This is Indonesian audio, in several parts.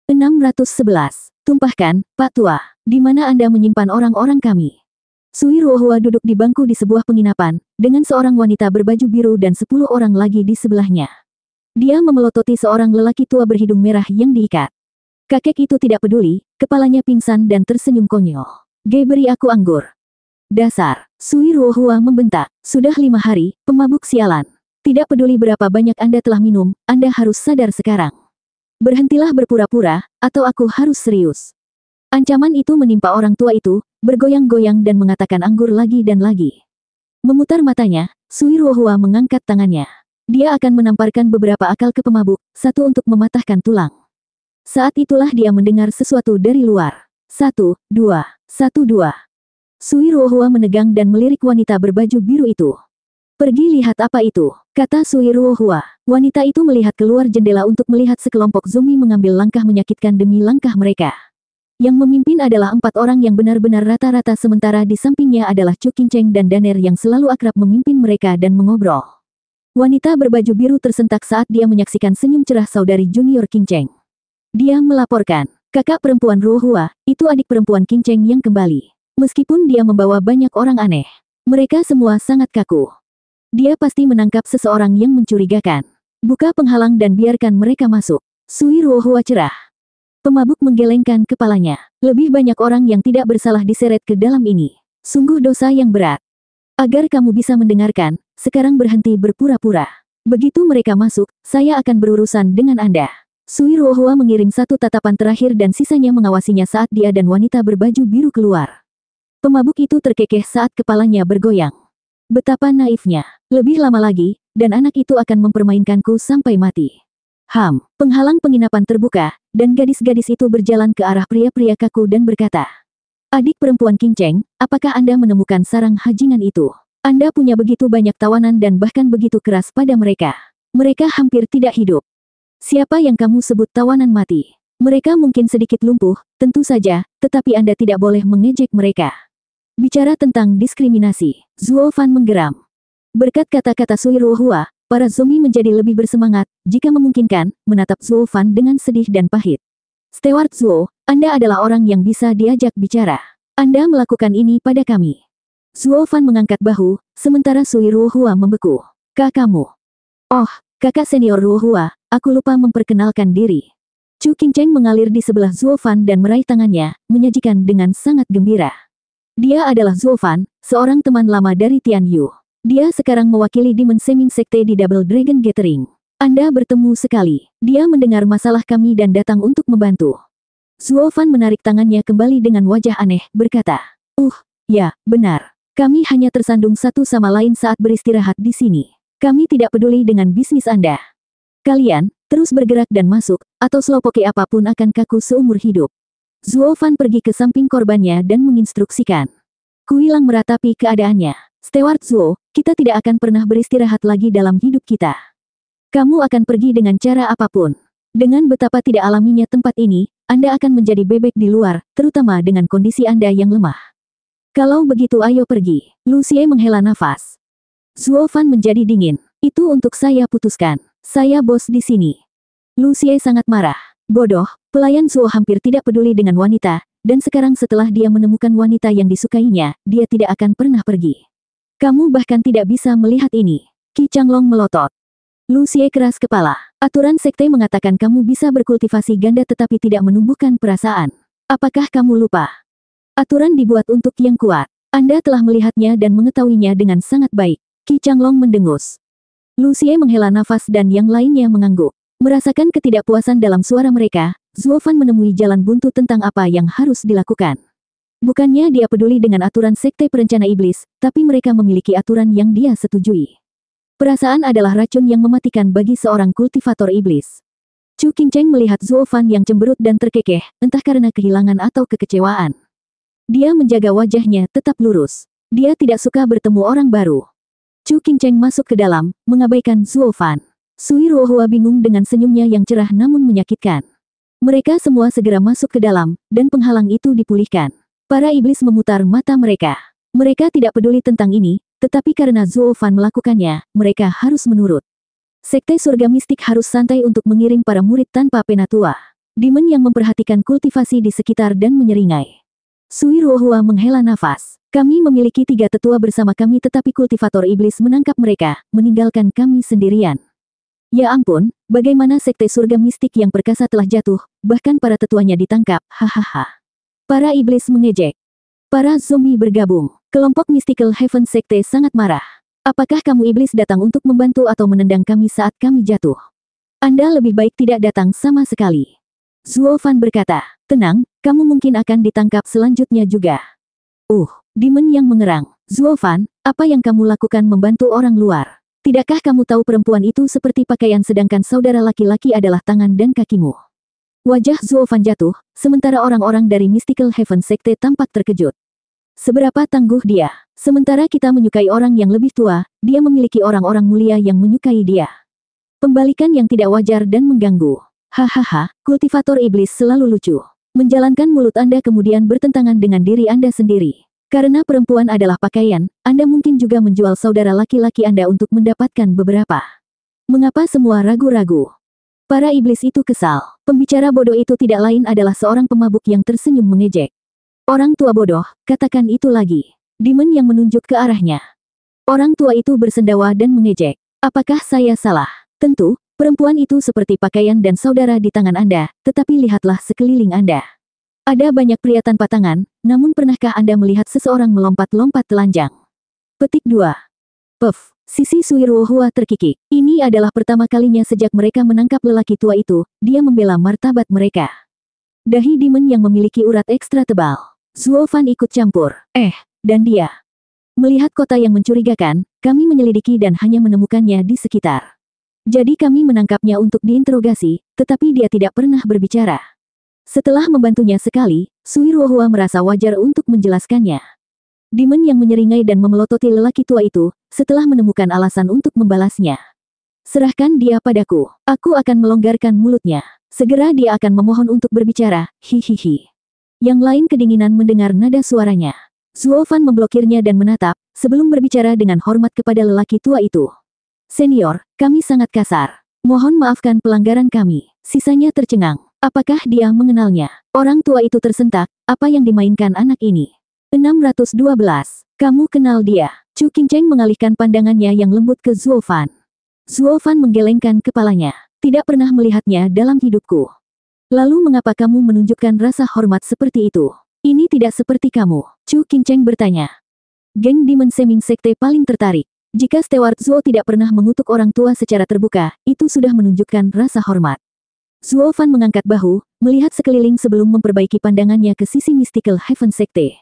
611. Tumpahkan, Pak Tua. Di mana Anda menyimpan orang-orang kami? Sui Ruohua duduk di bangku di sebuah penginapan, dengan seorang wanita berbaju biru dan 10 orang lagi di sebelahnya. Dia memelototi seorang lelaki tua berhidung merah yang diikat. Kakek itu tidak peduli, kepalanya pingsan dan tersenyum konyol. Beri aku anggur. Dasar, Sui Ruohua membentak. Sudah 5 hari, pemabuk sialan. Tidak peduli berapa banyak Anda telah minum, Anda harus sadar sekarang. Berhentilah berpura-pura, atau aku harus serius. Ancaman itu menimpa orang tua itu, bergoyang-goyang dan mengatakan anggur lagi dan lagi. Memutar matanya, Sui Ruohua mengangkat tangannya. Dia akan menamparkan beberapa akal ke pemabuk, satu untuk mematahkan tulang. Saat itulah dia mendengar sesuatu dari luar. 1, 2, 1, 2. Sui Ruohua menegang dan melirik wanita berbaju biru itu. Pergi lihat apa itu, kata Sui Ruohua. Wanita itu melihat keluar jendela untuk melihat sekelompok zombie mengambil langkah menyakitkan demi langkah mereka. Yang memimpin adalah 4 orang yang benar-benar rata-rata sementara di sampingnya adalah Chu Qingcheng dan Daner yang selalu akrab memimpin mereka dan mengobrol. Wanita berbaju biru tersentak saat dia menyaksikan senyum cerah saudari junior Qingcheng. Dia melaporkan, kakak perempuan Ruohua, itu adik perempuan Qingcheng yang kembali. Meskipun dia membawa banyak orang aneh, mereka semua sangat kaku. Dia pasti menangkap seseorang yang mencurigakan. Buka penghalang dan biarkan mereka masuk. Sui Ruohua cerah. Pemabuk menggelengkan kepalanya. Lebih banyak orang yang tidak bersalah diseret ke dalam ini. Sungguh dosa yang berat. Agar kamu bisa mendengarkan, sekarang berhenti berpura-pura. Begitu mereka masuk, saya akan berurusan dengan Anda. Sui Ruohua mengirim satu tatapan terakhir dan sisanya mengawasinya saat dia dan wanita berbaju biru keluar. Pemabuk itu terkekeh saat kepalanya bergoyang. Betapa naifnya. Lebih lama lagi, dan anak itu akan mempermainkanku sampai mati. Penghalang penginapan terbuka, dan gadis-gadis itu berjalan ke arah pria-pria kaku dan berkata, adik perempuan Qingcheng, apakah Anda menemukan sarang hajingan itu? Anda punya begitu banyak tawanan dan bahkan begitu keras pada mereka. Mereka hampir tidak hidup. Siapa yang kamu sebut tawanan mati? Mereka mungkin sedikit lumpuh, tentu saja, tetapi Anda tidak boleh mengejek mereka. Bicara tentang diskriminasi, Zuo Fan menggeram. Berkat kata-kata Sui Ruohua, para zombie menjadi lebih bersemangat, jika memungkinkan, menatap Zuo Fan dengan sedih dan pahit. Steward Zuo, Anda adalah orang yang bisa diajak bicara. Anda melakukan ini pada kami. Zuo Fan mengangkat bahu, sementara Sui Ruohua membeku. Kamu. Oh, kakak senior Ruohua, aku lupa memperkenalkan diri. Chu Qingcheng mengalir di sebelah Zuo Fan dan meraih tangannya, menyajikan dengan sangat gembira. Dia adalah Zuo Fan, seorang teman lama dari Tian Yu. Dia sekarang mewakili Demon Seming Sekte di Double Dragon Gathering. Anda bertemu sekali. Dia mendengar masalah kami dan datang untuk membantu. Zuo Fan menarik tangannya kembali dengan wajah aneh, berkata, ya, benar. Kami hanya tersandung satu sama lain saat beristirahat di sini. Kami tidak peduli dengan bisnis Anda. Kalian, terus bergerak dan masuk, atau slowpoke apapun akan kaku seumur hidup. Zuo Fan pergi ke samping korbannya dan menginstruksikan. Kuilang meratapi keadaannya. Steward Zuo, kita tidak akan pernah beristirahat lagi dalam hidup kita. Kamu akan pergi dengan cara apapun. Dengan betapa tidak alaminya tempat ini, Anda akan menjadi bebek di luar, terutama dengan kondisi Anda yang lemah. Kalau begitu ayo pergi. Lu Xie menghela nafas. Zuo Fan menjadi dingin. Itu untuk saya putuskan. Saya bos di sini. Lu Xie sangat marah. Bodoh, pelayan Zuo hampir tidak peduli dengan wanita, dan sekarang setelah dia menemukan wanita yang disukainya, dia tidak akan pernah pergi. Kamu bahkan tidak bisa melihat ini. Qi Changlong melotot. Lu Xie keras kepala. Aturan sekte mengatakan kamu bisa berkultivasi ganda tetapi tidak menumbuhkan perasaan. Apakah kamu lupa? Aturan dibuat untuk yang kuat. Anda telah melihatnya dan mengetahuinya dengan sangat baik. Qi Changlong mendengus. Lu Xie menghela nafas dan yang lainnya mengangguk. Merasakan ketidakpuasan dalam suara mereka, Zuo Fan menemui jalan buntu tentang apa yang harus dilakukan. Bukannya dia peduli dengan aturan sekte perencana iblis, tapi mereka memiliki aturan yang dia setujui. Perasaan adalah racun yang mematikan bagi seorang kultivator iblis. Chu Qingcheng melihat Zuo Fan yang cemberut dan terkekeh, entah karena kehilangan atau kekecewaan. Dia menjaga wajahnya tetap lurus. Dia tidak suka bertemu orang baru. Chu Qingcheng masuk ke dalam, mengabaikan Zuo Fan. Sui Ruohua bingung dengan senyumnya yang cerah namun menyakitkan. Mereka semua segera masuk ke dalam, dan penghalang itu dipulihkan. Para iblis memutar mata mereka. Mereka tidak peduli tentang ini, tetapi karena Zuo Fan melakukannya, mereka harus menurut. Sekte surga mistik harus santai untuk mengiring para murid tanpa penatua. Demon yang memperhatikan kultivasi di sekitar dan menyeringai. Sui Ruohua menghela nafas. Kami memiliki 3 tetua bersama kami tetapi kultivator iblis menangkap mereka, meninggalkan kami sendirian. Ya ampun, bagaimana sekte surga mistik yang perkasa telah jatuh, bahkan para tetuanya ditangkap, hahaha. Para iblis mengejek. Para zombie bergabung. Kelompok Mystical Heaven Sekte sangat marah. Apakah kamu iblis datang untuk membantu atau menendang kami saat kami jatuh? Anda lebih baik tidak datang sama sekali. Zuo Fan berkata, tenang, kamu mungkin akan ditangkap selanjutnya juga. Demon yang mengerang. Zuo Fan, apa yang kamu lakukan membantu orang luar? Tidakkah kamu tahu perempuan itu seperti pakaian sedangkan saudara laki-laki adalah tangan dan kakimu? Wajah Zuo Fan jatuh, sementara orang-orang dari Mystical Heaven Sekte tampak terkejut. Seberapa tangguh dia? Sementara kita menyukai orang yang lebih tua, dia memiliki orang-orang mulia yang menyukai dia. Pembalikan yang tidak wajar dan mengganggu. Hahaha, kultivator iblis selalu lucu. Menjalankan mulut Anda kemudian bertentangan dengan diri Anda sendiri. Karena perempuan adalah pakaian, Anda mungkin juga menjual saudara laki-laki Anda untuk mendapatkan beberapa. Mengapa semua ragu-ragu? Para iblis itu kesal. Pembicara bodoh itu tidak lain adalah seorang pemabuk yang tersenyum mengejek. Orang tua bodoh, katakan itu lagi. Demon yang menunjuk ke arahnya. Orang tua itu bersendawa dan mengejek. Apakah saya salah? Tentu. Perempuan itu seperti pakaian dan saudara di tangan Anda, tetapi lihatlah sekeliling Anda. Ada banyak pria tanpa tangan, namun pernahkah Anda melihat seseorang melompat-lompat telanjang? Petik 2. Puff, sisi Sui Ruohua terkikik. Ini adalah pertama kalinya sejak mereka menangkap lelaki tua itu, dia membela martabat mereka. Dahi demon yang memiliki urat ekstra tebal. Zuo Fan ikut campur. Dan dia. Melihat kota yang mencurigakan, kami menyelidiki dan hanya menemukannya di sekitar. Jadi kami menangkapnya untuk diinterogasi, tetapi dia tidak pernah berbicara. Setelah membantunya sekali, Sui Ruohua merasa wajar untuk menjelaskannya. Demon yang menyeringai dan memelototi lelaki tua itu, setelah menemukan alasan untuk membalasnya. Serahkan dia padaku, aku akan melonggarkan mulutnya. Segera dia akan memohon untuk berbicara, hihihi. Yang lain kedinginan mendengar nada suaranya. Zuo Fan memblokirnya dan menatap, sebelum berbicara dengan hormat kepada lelaki tua itu. Senior, kami sangat kasar. Mohon maafkan pelanggaran kami. Sisanya tercengang. Apakah dia mengenalnya? Orang tua itu tersentak, apa yang dimainkan anak ini? 612. Kamu kenal dia? Chu Qingcheng mengalihkan pandangannya yang lembut ke Zuo Fan. Zuo Fan menggelengkan kepalanya. Tidak pernah melihatnya dalam hidupku. Lalu mengapa kamu menunjukkan rasa hormat seperti itu? Ini tidak seperti kamu. Chu Qingcheng bertanya. Geng Demon Seming Sekte paling tertarik. Jika Steward Zuo tidak pernah mengutuk orang tua secara terbuka, itu sudah menunjukkan rasa hormat. Zuo Fan mengangkat bahu, melihat sekeliling sebelum memperbaiki pandangannya ke sisi Mystical Heaven Sekte.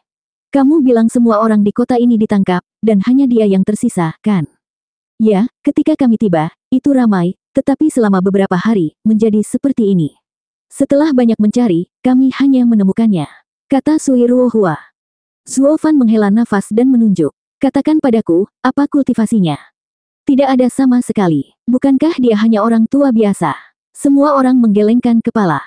Kamu bilang semua orang di kota ini ditangkap, dan hanya dia yang tersisa, kan? Ya, ketika kami tiba, itu ramai, tetapi selama beberapa hari, menjadi seperti ini. Setelah banyak mencari, kami hanya menemukannya. Kata Sui Ruohua. Zuo Fan menghela nafas dan menunjuk. Katakan padaku, apa kultivasinya? Tidak ada sama sekali. Bukankah dia hanya orang tua biasa? Semua orang menggelengkan kepala.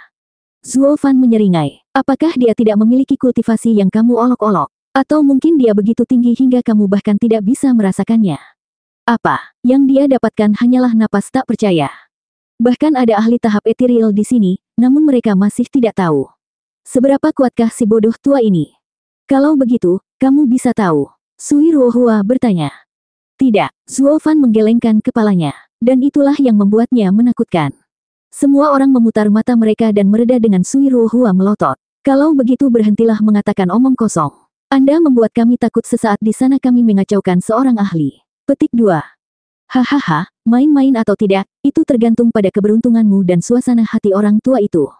Zuo Fan menyeringai. Apakah dia tidak memiliki kultivasi yang kamu olok-olok? Atau mungkin dia begitu tinggi hingga kamu bahkan tidak bisa merasakannya? Apa? Yang dia dapatkan hanyalah napas tak percaya. Bahkan ada ahli tahap ethereal di sini, namun mereka masih tidak tahu. Seberapa kuatkah si bodoh tua ini? Kalau begitu, kamu bisa tahu. Sui Ruohua bertanya. Tidak, Zuo Fan menggelengkan kepalanya. Dan itulah yang membuatnya menakutkan. Semua orang memutar mata mereka dan mereda dengan Sui Ruohua melotot. Kalau begitu berhentilah mengatakan omong kosong. Anda membuat kami takut sesaat di sana kami mengacaukan seorang ahli. Petik 2. Hahaha, main-main atau tidak, itu tergantung pada keberuntunganmu dan suasana hati orang tua itu.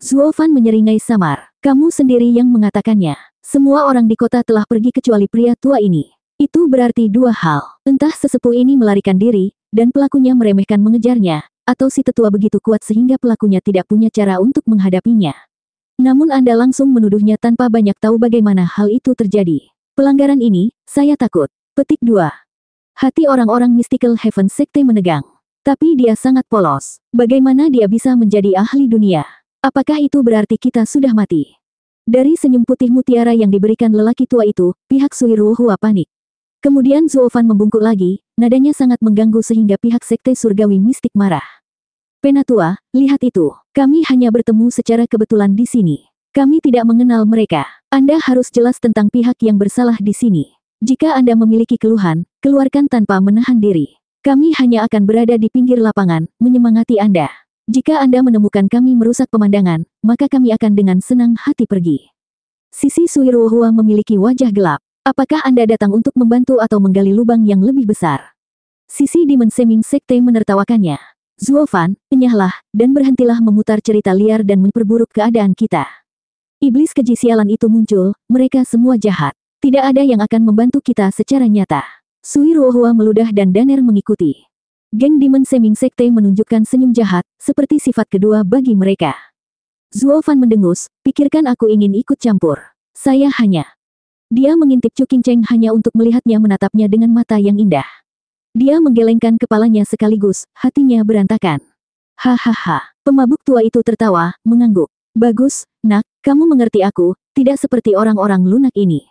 Zuo Fan menyeringai samar. Kamu sendiri yang mengatakannya. Semua orang di kota telah pergi kecuali pria tua ini. Itu berarti dua hal. Entah sesepuh ini melarikan diri, dan pelakunya meremehkan mengejarnya, atau si tetua begitu kuat sehingga pelakunya tidak punya cara untuk menghadapinya. Namun Anda langsung menuduhnya tanpa banyak tahu bagaimana hal itu terjadi. Pelanggaran ini, saya takut. Petik 2. Hati orang-orang Mystical Heaven Sekte menegang. Tapi dia sangat polos. Bagaimana dia bisa menjadi ahli dunia? Apakah itu berarti kita sudah mati? Dari senyum putih mutiara yang diberikan lelaki tua itu, pihak Sui Ruohua panik. Kemudian Zuo Fan membungkuk lagi, nadanya sangat mengganggu sehingga pihak sekte surgawi mistik marah. Penatua, lihat itu. Kami hanya bertemu secara kebetulan di sini. Kami tidak mengenal mereka. Anda harus jelas tentang pihak yang bersalah di sini. Jika Anda memiliki keluhan, keluarkan tanpa menahan diri. Kami hanya akan berada di pinggir lapangan, menyemangati Anda. Jika Anda menemukan kami merusak pemandangan, maka kami akan dengan senang hati pergi. Sisi Suiruohua memiliki wajah gelap. Apakah Anda datang untuk membantu atau menggali lubang yang lebih besar? Sisi Demon Seming Sekte menertawakannya. Zuofan, enyahlah, dan berhentilah memutar cerita liar dan memperburuk keadaan kita. Iblis keji sialan itu muncul, mereka semua jahat. Tidak ada yang akan membantu kita secara nyata. Suiruohua meludah dan Daner mengikuti. Geng Demon Seming Sekte menunjukkan senyum jahat, seperti sifat kedua bagi mereka. Zuofan mendengus, pikirkan aku ingin ikut campur. Saya hanya. Dia mengintip Chu Qingcheng hanya untuk melihatnya menatapnya dengan mata yang indah. Dia menggelengkan kepalanya sekaligus, hatinya berantakan. Hahaha, pemabuk tua itu tertawa, mengangguk. Bagus, nak, kamu mengerti aku, tidak seperti orang-orang lunak ini.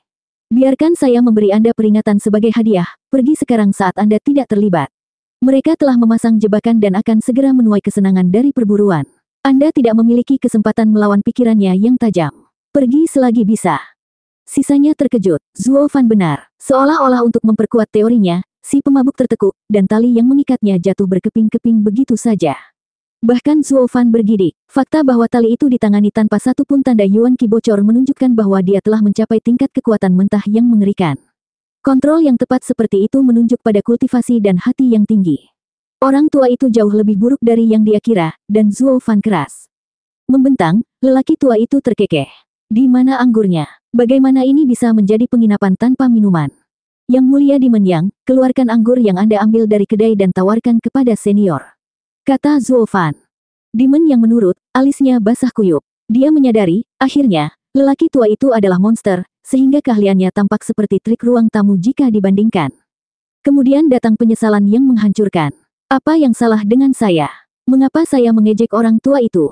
Biarkan saya memberi Anda peringatan sebagai hadiah, pergi sekarang saat Anda tidak terlibat. Mereka telah memasang jebakan dan akan segera menuai kesenangan dari perburuan. Anda tidak memiliki kesempatan melawan pikirannya yang tajam. Pergi selagi bisa. Sisanya terkejut, Zuofan benar. Seolah-olah untuk memperkuat teorinya, si pemabuk tertekuk, dan tali yang mengikatnya jatuh berkeping-keping begitu saja. Bahkan Zuofan bergidik. Fakta bahwa tali itu ditangani tanpa satu pun tanda Yuan Qi bocor menunjukkan bahwa dia telah mencapai tingkat kekuatan mentah yang mengerikan. Kontrol yang tepat seperti itu menunjuk pada kultivasi dan hati yang tinggi. Orang tua itu jauh lebih buruk dari yang dia kira, dan Zuofan keras. Membentang, lelaki tua itu terkekeh. Di mana anggurnya? Bagaimana ini bisa menjadi penginapan tanpa minuman? Yang mulia Demon Yang, keluarkan anggur yang Anda ambil dari kedai dan tawarkan kepada senior. Kata Zuofan. Demon yang menurut, alisnya basah kuyup. Dia menyadari, akhirnya, lelaki tua itu adalah monster, sehingga keahliannya tampak seperti trik ruang tamu jika dibandingkan. Kemudian datang penyesalan yang menghancurkan. Apa yang salah dengan saya? Mengapa saya mengejek orang tua itu?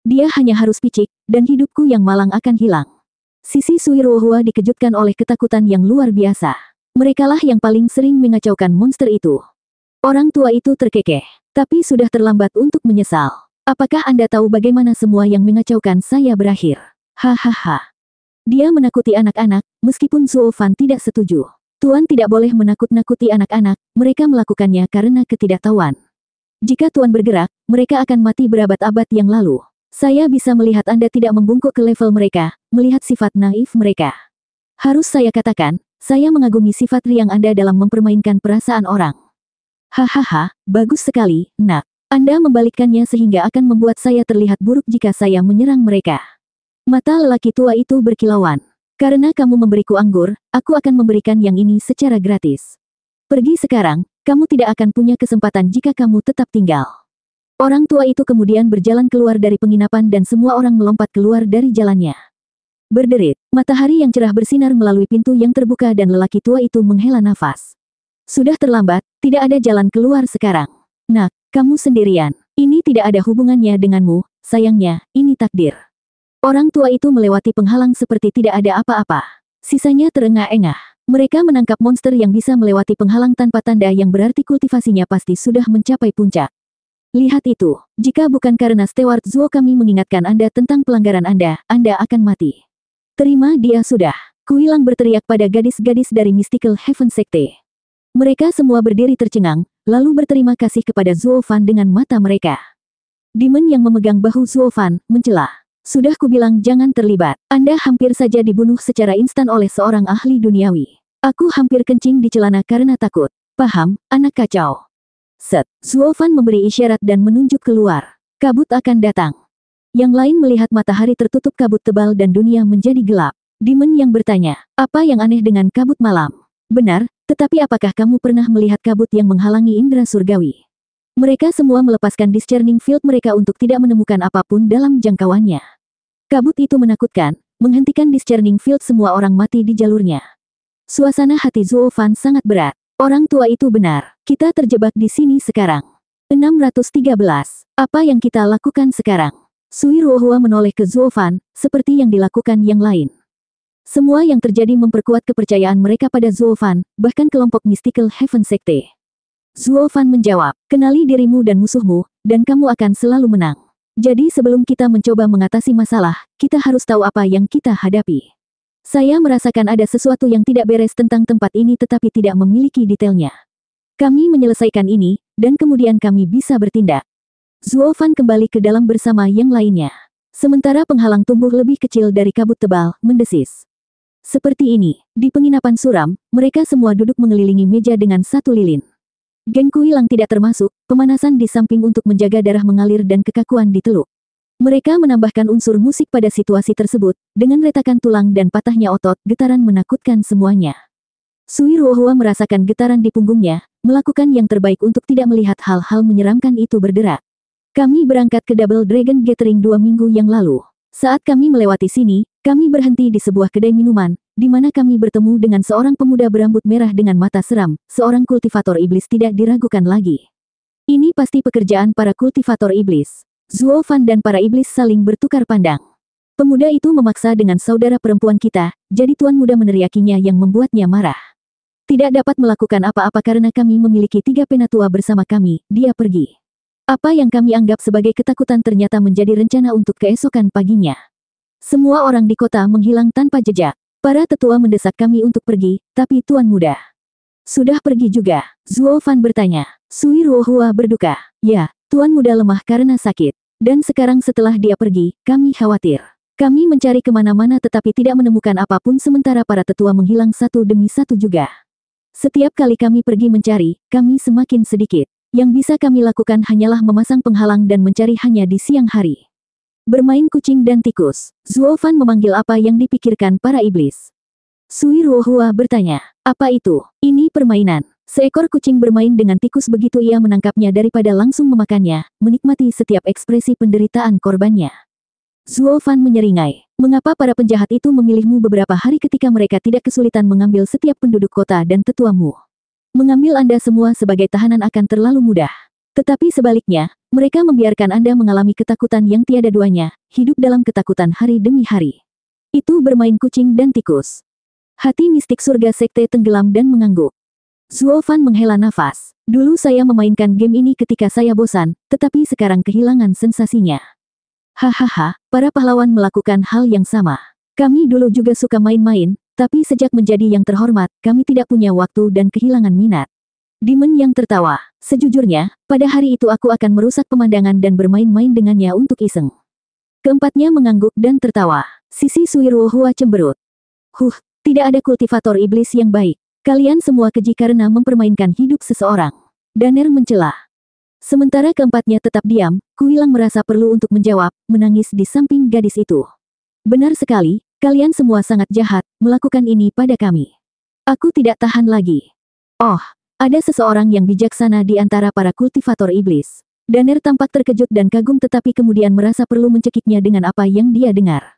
Dia hanya harus picik, dan hidupku yang malang akan hilang. Sisi Suiruohua dikejutkan oleh ketakutan yang luar biasa. Merekalah yang paling sering mengacaukan monster itu. Orang tua itu terkekeh. Tapi sudah terlambat untuk menyesal. Apakah Anda tahu bagaimana semua yang mengacaukan saya berakhir? Hahaha. Dia menakuti anak-anak, meskipun Zuofan tidak setuju. Tuan tidak boleh menakut-nakuti anak-anak, mereka melakukannya karena ketidaktahuan. Jika Tuan bergerak, mereka akan mati berabad-abad yang lalu. Saya bisa melihat Anda tidak membungkuk ke level mereka, melihat sifat naif mereka. Harus saya katakan, saya mengagumi sifat riang Anda dalam mempermainkan perasaan orang. Hahaha, bagus sekali, nak. Anda membalikkannya sehingga akan membuat saya terlihat buruk jika saya menyerang mereka. Mata lelaki tua itu berkilauan. Karena kamu memberiku anggur, aku akan memberikan yang ini secara gratis. Pergi sekarang, kamu tidak akan punya kesempatan jika kamu tetap tinggal. Orang tua itu kemudian berjalan keluar dari penginapan dan semua orang melompat keluar dari jalannya. Berderit, matahari yang cerah bersinar melalui pintu yang terbuka dan lelaki tua itu menghela nafas. Sudah terlambat, tidak ada jalan keluar sekarang. Nak, kamu sendirian. Ini tidak ada hubungannya denganmu, sayangnya, ini takdir. Orang tua itu melewati penghalang seperti tidak ada apa-apa. Sisanya terengah-engah. Mereka menangkap monster yang bisa melewati penghalang tanpa tanda yang berarti kultivasinya pasti sudah mencapai puncak. Lihat itu, jika bukan karena Steward Zuo kami mengingatkan Anda tentang pelanggaran Anda akan mati. Terima dia sudah. Kuilang berteriak pada gadis-gadis dari Mystical Heaven Sekte. Mereka semua berdiri tercengang, lalu berterima kasih kepada Zuofan dengan mata mereka. Demon yang memegang bahu Zuofan, mencela. Sudah kubilang jangan terlibat. Anda hampir saja dibunuh secara instan oleh seorang ahli duniawi. Aku hampir kencing di celana karena takut. Paham, anak kacau. Set. Zuofan memberi isyarat dan menunjuk keluar. Kabut akan datang. Yang lain melihat matahari tertutup kabut tebal dan dunia menjadi gelap. Demon yang bertanya, apa yang aneh dengan kabut malam? Benar. Tetapi apakah kamu pernah melihat kabut yang menghalangi indera surgawi? Mereka semua melepaskan discerning field mereka untuk tidak menemukan apapun dalam jangkauannya. Kabut itu menakutkan, menghentikan discerning field semua orang mati di jalurnya. Suasana hati Zuofan sangat berat. Orang tua itu benar, kita terjebak di sini sekarang. 613. Apa yang kita lakukan sekarang? Suiruohua menoleh ke Zuofan, seperti yang dilakukan yang lain. Semua yang terjadi memperkuat kepercayaan mereka pada Zuofan, bahkan kelompok Mystical Heaven Sekte. Zuo Fan menjawab, kenali dirimu dan musuhmu, dan kamu akan selalu menang. Jadi sebelum kita mencoba mengatasi masalah, kita harus tahu apa yang kita hadapi. Saya merasakan ada sesuatu yang tidak beres tentang tempat ini tetapi tidak memiliki detailnya. Kami menyelesaikan ini, dan kemudian kami bisa bertindak. Zuo Fan kembali ke dalam bersama yang lainnya. Sementara penghalang tumbuh lebih kecil dari kabut tebal, mendesis. Seperti ini, di penginapan suram, mereka semua duduk mengelilingi meja dengan satu lilin. Geng Kuilang tidak termasuk, pemanasan di samping untuk menjaga darah mengalir dan kekakuan di teluk. Mereka menambahkan unsur musik pada situasi tersebut, dengan retakan tulang dan patahnya otot, getaran menakutkan semuanya. Sui Ruohua merasakan getaran di punggungnya, melakukan yang terbaik untuk tidak melihat hal-hal menyeramkan itu berderak. Kami berangkat ke Double Dragon Gathering 2 minggu yang lalu. Saat kami melewati sini, kami berhenti di sebuah kedai minuman, di mana kami bertemu dengan seorang pemuda berambut merah dengan mata seram, seorang kultivator iblis tidak diragukan lagi. Ini pasti pekerjaan para kultivator iblis. Zuo Fan dan para iblis saling bertukar pandang. Pemuda itu memaksa dengan saudara perempuan kita, jadi tuan muda meneriakinya yang membuatnya marah. Tidak dapat melakukan apa-apa karena kami memiliki 3 penatua bersama kami, dia pergi. Apa yang kami anggap sebagai ketakutan ternyata menjadi rencana untuk keesokan paginya. Semua orang di kota menghilang tanpa jejak. Para tetua mendesak kami untuk pergi, tapi tuan muda sudah pergi juga. Zuo Fan bertanya. Sui Ruohua berduka. Ya, tuan muda lemah karena sakit. Dan sekarang setelah dia pergi, kami khawatir. Kami mencari kemana-mana tetapi tidak menemukan apapun sementara para tetua menghilang satu demi satu juga. Setiap kali kami pergi mencari, kami semakin sedikit. Yang bisa kami lakukan hanyalah memasang penghalang dan mencari hanya di siang hari. Bermain kucing dan tikus. Zuo Fan memanggil apa yang dipikirkan para iblis. Sui Ruohua bertanya, apa itu? Ini permainan. Seekor kucing bermain dengan tikus begitu ia menangkapnya daripada langsung memakannya, menikmati setiap ekspresi penderitaan korbannya. Zuo Fan menyeringai. Mengapa para penjahat itu memilihmu beberapa hari ketika mereka tidak kesulitan mengambil setiap penduduk kota dan tetuamu? Mengambil Anda semua sebagai tahanan akan terlalu mudah. Tetapi sebaliknya, mereka membiarkan Anda mengalami ketakutan yang tiada duanya, hidup dalam ketakutan hari demi hari. Itu bermain kucing dan tikus. Hati mistik surga sekte tenggelam dan mengangguk. Zuo Fan menghela nafas. Dulu saya memainkan game ini ketika saya bosan, tetapi sekarang kehilangan sensasinya. Hahaha, para pahlawan melakukan hal yang sama. Kami dulu juga suka main-main, tapi sejak menjadi yang terhormat, kami tidak punya waktu dan kehilangan minat. Demon yang tertawa. Sejujurnya, pada hari itu aku akan merusak pemandangan dan bermain-main dengannya untuk iseng. Keempatnya mengangguk dan tertawa. Sisi Sui Ruohua cemberut. Tidak ada kultivator iblis yang baik. Kalian semua keji karena mempermainkan hidup seseorang. Daner mencela. Sementara keempatnya tetap diam, Kuilang merasa perlu untuk menjawab, menangis di samping gadis itu. Benar sekali, kalian semua sangat jahat, melakukan ini pada kami. Aku tidak tahan lagi. Oh. Ada seseorang yang bijaksana di antara para kultivator iblis. Daner tampak terkejut dan kagum tetapi kemudian merasa perlu mencekiknya dengan apa yang dia dengar.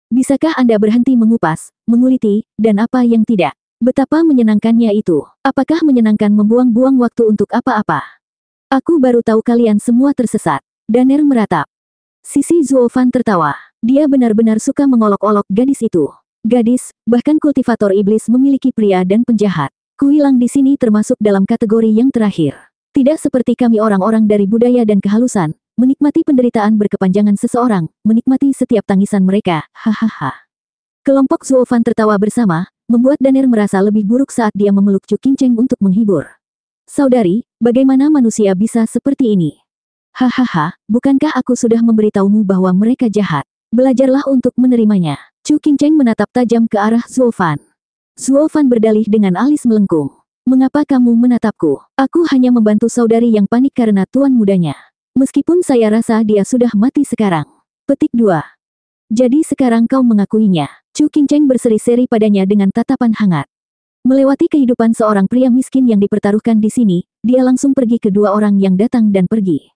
Bisakah Anda berhenti mengupas, menguliti, dan apa yang tidak? Betapa menyenangkannya itu. Apakah menyenangkan membuang-buang waktu untuk apa-apa? Aku baru tahu kalian semua tersesat. Daner meratap. Sisi Zuo Fan tertawa. Dia benar-benar suka mengolok-olok gadis itu. Gadis, bahkan kultivator iblis memiliki pria dan penjahat. Kuilang di sini termasuk dalam kategori yang terakhir. Tidak seperti kami orang-orang dari budaya dan kehalusan, menikmati penderitaan berkepanjangan seseorang, menikmati setiap tangisan mereka, hahaha. Kelompok Zuo Fan tertawa bersama, membuat Daner merasa lebih buruk saat dia memeluk Chu Qingcheng untuk menghibur. Saudari, bagaimana manusia bisa seperti ini? Hahaha, bukankah aku sudah memberitahumu bahwa mereka jahat? Belajarlah untuk menerimanya. Chu Qingcheng menatap tajam ke arah Zuo Fan. Zuo Fan berdalih dengan alis melengkung. Mengapa kamu menatapku? Aku hanya membantu saudari yang panik karena tuan mudanya. Meskipun saya rasa dia sudah mati sekarang. Petik 2. Jadi sekarang kau mengakuinya. Chu Qingcheng berseri-seri padanya dengan tatapan hangat. Melewati kehidupan seorang pria miskin yang dipertaruhkan di sini, dia langsung pergi ke dua orang yang datang dan pergi.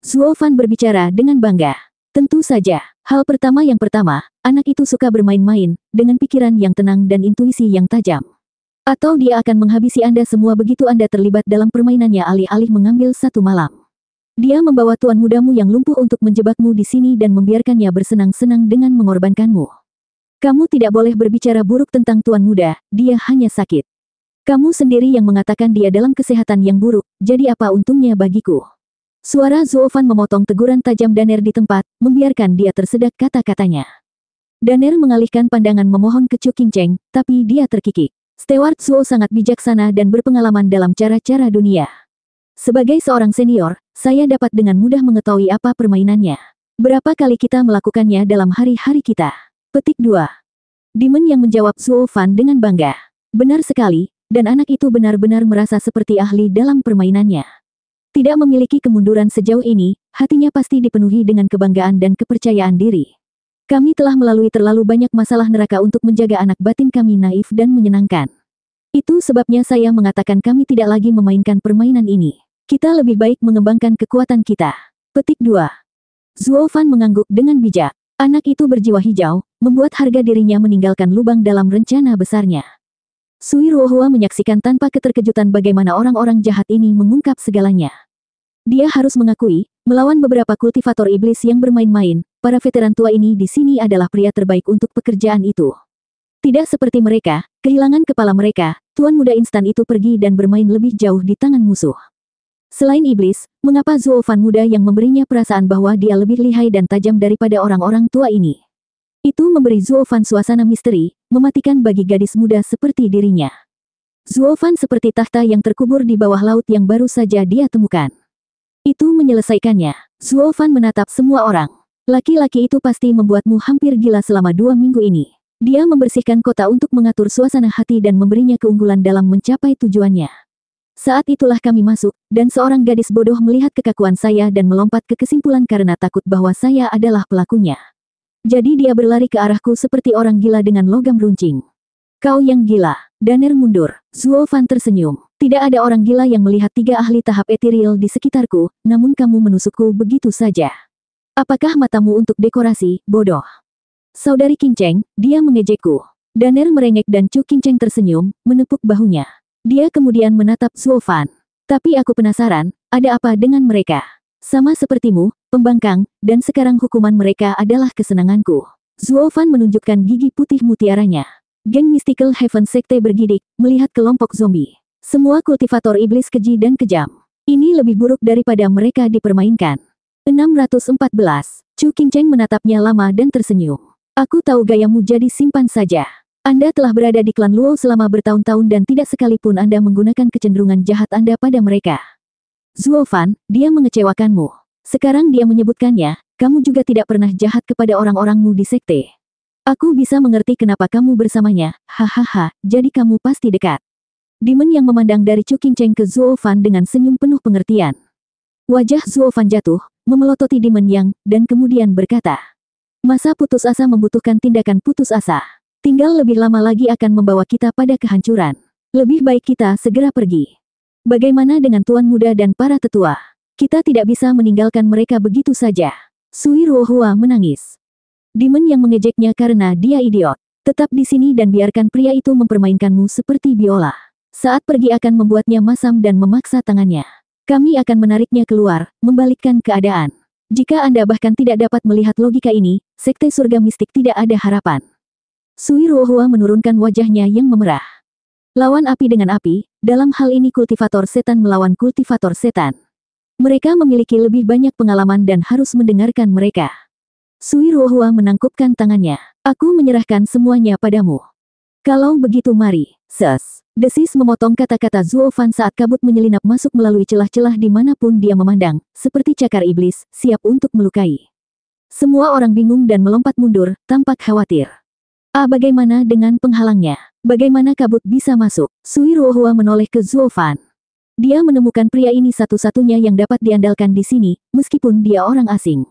Zuo Fan berbicara dengan bangga. Tentu saja, hal pertama yang pertama, anak itu suka bermain-main, dengan pikiran yang tenang dan intuisi yang tajam. Atau dia akan menghabisi Anda semua begitu Anda terlibat dalam permainannya alih-alih mengambil satu malam. Dia membawa tuan mudamu yang lumpuh untuk menjebakmu di sini dan membiarkannya bersenang-senang dengan mengorbankanmu. Kamu tidak boleh berbicara buruk tentang tuan muda, dia hanya sakit. Kamu sendiri yang mengatakan dia dalam kesehatan yang buruk, jadi apa untungnya bagiku? Suara Zuofan memotong teguran tajam Daner di tempat, membiarkan dia tersedak kata-katanya. Daner mengalihkan pandangan memohon ke Chu Qingcheng, tapi dia terkikik. Steward Zuo sangat bijaksana dan berpengalaman dalam cara-cara dunia. Sebagai seorang senior, saya dapat dengan mudah mengetahui apa permainannya. Berapa kali kita melakukannya dalam hari-hari kita? Petik 2. Demon yang menjawab Zuofan dengan bangga. Benar sekali. Dan anak itu benar-benar merasa seperti ahli dalam permainannya. Tidak memiliki kemunduran sejauh ini, hatinya pasti dipenuhi dengan kebanggaan dan kepercayaan diri. Kami telah melalui terlalu banyak masalah neraka untuk menjaga anak batin kami naif dan menyenangkan. Itu sebabnya saya mengatakan kami tidak lagi memainkan permainan ini. Kita lebih baik mengembangkan kekuatan kita. Petik 2. Zuofan mengangguk dengan bijak. Anak itu berjiwa hijau, membuat harga dirinya meninggalkan lubang dalam rencana besarnya. Sui Ruohua menyaksikan tanpa keterkejutan bagaimana orang-orang jahat ini mengungkap segalanya. Dia harus mengakui, melawan beberapa kultivator iblis yang bermain-main, para veteran tua ini di sini adalah pria terbaik untuk pekerjaan itu. Tidak seperti mereka, kehilangan kepala mereka, tuan muda instan itu pergi dan bermain lebih jauh di tangan musuh. Selain iblis, mengapa Zuofan muda yang memberinya perasaan bahwa dia lebih lihai dan tajam daripada orang-orang tua ini? Itu memberi Zuofan suasana misteri, mematikan bagi gadis muda seperti dirinya. Zuofan seperti tahta yang terkubur di bawah laut yang baru saja dia temukan. Itu menyelesaikannya. Zuofan menatap semua orang. Laki-laki itu pasti membuatmu hampir gila selama 2 minggu ini. Dia membersihkan kota untuk mengatur suasana hati dan memberinya keunggulan dalam mencapai tujuannya. Saat itulah kami masuk, dan seorang gadis bodoh melihat kekakuan saya dan melompat ke kesimpulan karena takut bahwa saya adalah pelakunya. Jadi dia berlari ke arahku seperti orang gila dengan logam runcing. Kau yang gila. Daner mundur. Zuofan tersenyum. Tidak ada orang gila yang melihat 3 ahli tahap etiril di sekitarku, namun kamu menusukku begitu saja. Apakah matamu untuk dekorasi, bodoh? Saudari Qingcheng, dia mengejekku. Daner merengek dan Chu Qingcheng tersenyum, menepuk bahunya. Dia kemudian menatap Zuofan. Tapi aku penasaran, ada apa dengan mereka? Sama sepertimu, pembangkang, dan sekarang hukuman mereka adalah kesenanganku. Zuofan menunjukkan gigi putih mutiaranya. Geng Mystical Heaven Sekte bergidik, melihat kelompok zombie. Semua kultivator iblis keji dan kejam. Ini lebih buruk daripada mereka dipermainkan. 614. Chu Qingcheng menatapnya lama dan tersenyum. Aku tahu gayamu, jadi simpan saja. Anda telah berada di klan Luo selama bertahun-tahun dan tidak sekalipun Anda menggunakan kecenderungan jahat Anda pada mereka. Zuofan, dia mengecewakanmu. Sekarang dia menyebutkannya, kamu juga tidak pernah jahat kepada orang-orangmu di sekte. Aku bisa mengerti kenapa kamu bersamanya, hahaha, jadi kamu pasti dekat. Demon yang memandang dari Chu Qingcheng ke Zuofan dengan senyum penuh pengertian. Wajah Zuofan jatuh, memelototi Demon Yang, dan kemudian berkata, masa putus asa membutuhkan tindakan putus asa. Tinggal lebih lama lagi akan membawa kita pada kehancuran. Lebih baik kita segera pergi. Bagaimana dengan tuan muda dan para tetua? Kita tidak bisa meninggalkan mereka begitu saja. Sui Ruohua menangis. Demon yang mengejeknya karena dia idiot. Tetap di sini dan biarkan pria itu mempermainkanmu seperti biola. Saat pergi akan membuatnya masam dan memaksa tangannya. Kami akan menariknya keluar, membalikkan keadaan. Jika Anda bahkan tidak dapat melihat logika ini, sekte surga mistik tidak ada harapan. Sui Ruohua menurunkan wajahnya yang memerah. Lawan api dengan api, dalam hal ini kultivator setan melawan kultivator setan. Mereka memiliki lebih banyak pengalaman dan harus mendengarkan mereka. Sui Ruohua menangkupkan tangannya. Aku menyerahkan semuanya padamu. Kalau begitu mari, ses. Desis memotong kata-kata Zuofan saat kabut menyelinap masuk melalui celah-celah dimanapun dia memandang, seperti cakar iblis, siap untuk melukai. Semua orang bingung dan melompat mundur, tampak khawatir. Bagaimana dengan penghalangnya? Bagaimana kabut bisa masuk? Sui Ruohua menoleh ke Zuofan. Dia menemukan pria ini satu-satunya yang dapat diandalkan di sini, meskipun dia orang asing.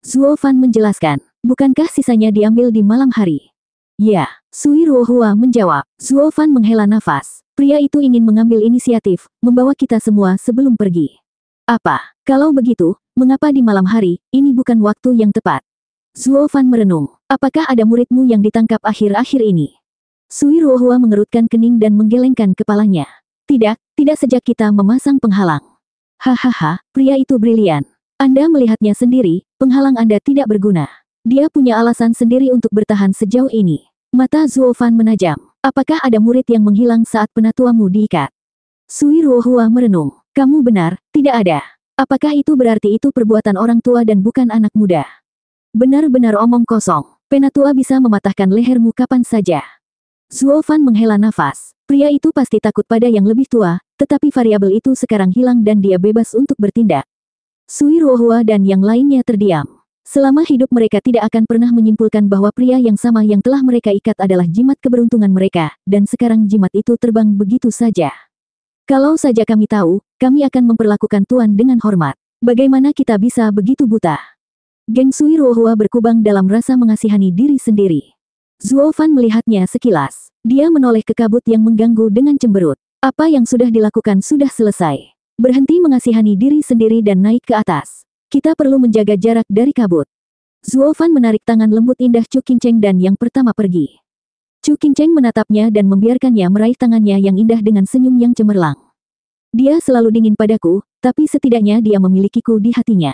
Zuofan menjelaskan, bukankah sisanya diambil di malam hari? Ya, Sui Ruohua menjawab. Zuofan menghela nafas. Pria itu ingin mengambil inisiatif, membawa kita semua sebelum pergi. Apa? Kalau begitu, mengapa di malam hari, ini bukan waktu yang tepat? Zuofan merenung. Apakah ada muridmu yang ditangkap akhir-akhir ini? Sui Ruohua mengerutkan kening dan menggelengkan kepalanya. Tidak sejak kita memasang penghalang. Hahaha, pria itu brilian. Anda melihatnya sendiri, penghalang Anda tidak berguna. Dia punya alasan sendiri untuk bertahan sejauh ini. Mata Zuofan menajam. Apakah ada murid yang menghilang saat penatuamu diikat? Sui Ruohua merenung. Kamu benar, tidak ada. Apakah itu berarti itu perbuatan orang tua dan bukan anak muda? Benar-benar omong kosong. Penatua bisa mematahkan lehermu kapan saja. Zuo Fan menghela nafas. Pria itu pasti takut pada yang lebih tua, tetapi variabel itu sekarang hilang dan dia bebas untuk bertindak. Sui Ruohua dan yang lainnya terdiam. Selama hidup mereka tidak akan pernah menyimpulkan bahwa pria yang sama yang telah mereka ikat adalah jimat keberuntungan mereka, dan sekarang jimat itu terbang begitu saja. Kalau saja kami tahu, kami akan memperlakukan Tuan dengan hormat. Bagaimana kita bisa begitu buta? Geng Sui Ruohua berkubang dalam rasa mengasihani diri sendiri. Zuo Fan melihatnya sekilas. Dia menoleh ke kabut yang mengganggu dengan cemberut. Apa yang sudah dilakukan sudah selesai. Berhenti mengasihani diri sendiri dan naik ke atas. Kita perlu menjaga jarak dari kabut. Zuo Fan menarik tangan lembut indah Chu Qingcheng dan yang pertama pergi. Chu Qingcheng menatapnya dan membiarkannya meraih tangannya yang indah dengan senyum yang cemerlang. Dia selalu dingin padaku, tapi setidaknya dia memilikiku di hatinya.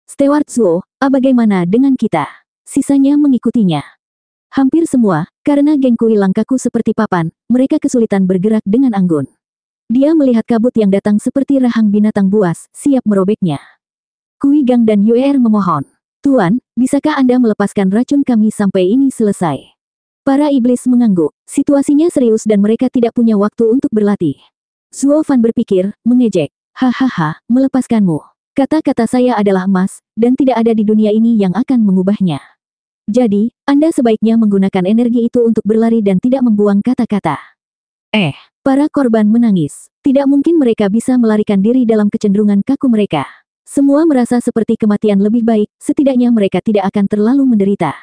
Steward Zuo, bagaimana dengan kita? Sisanya mengikutinya. Hampir semua, karena gengku hilang kaku seperti papan, mereka kesulitan bergerak dengan anggun. Dia melihat kabut yang datang seperti rahang binatang buas, siap merobeknya. Kui Gang dan Yuer memohon. Tuan, bisakah Anda melepaskan racun kami sampai ini selesai? Para iblis mengangguk. Situasinya serius dan mereka tidak punya waktu untuk berlatih. Zuo Fan berpikir, mengejek. Hahaha, melepaskanmu. Kata-kata saya adalah emas, dan tidak ada di dunia ini yang akan mengubahnya. Jadi, Anda sebaiknya menggunakan energi itu untuk berlari dan tidak membuang kata-kata. Para korban menangis. Tidak mungkin mereka bisa melarikan diri dalam kecenderungan kaku mereka. Semua merasa seperti kematian lebih baik, setidaknya mereka tidak akan terlalu menderita.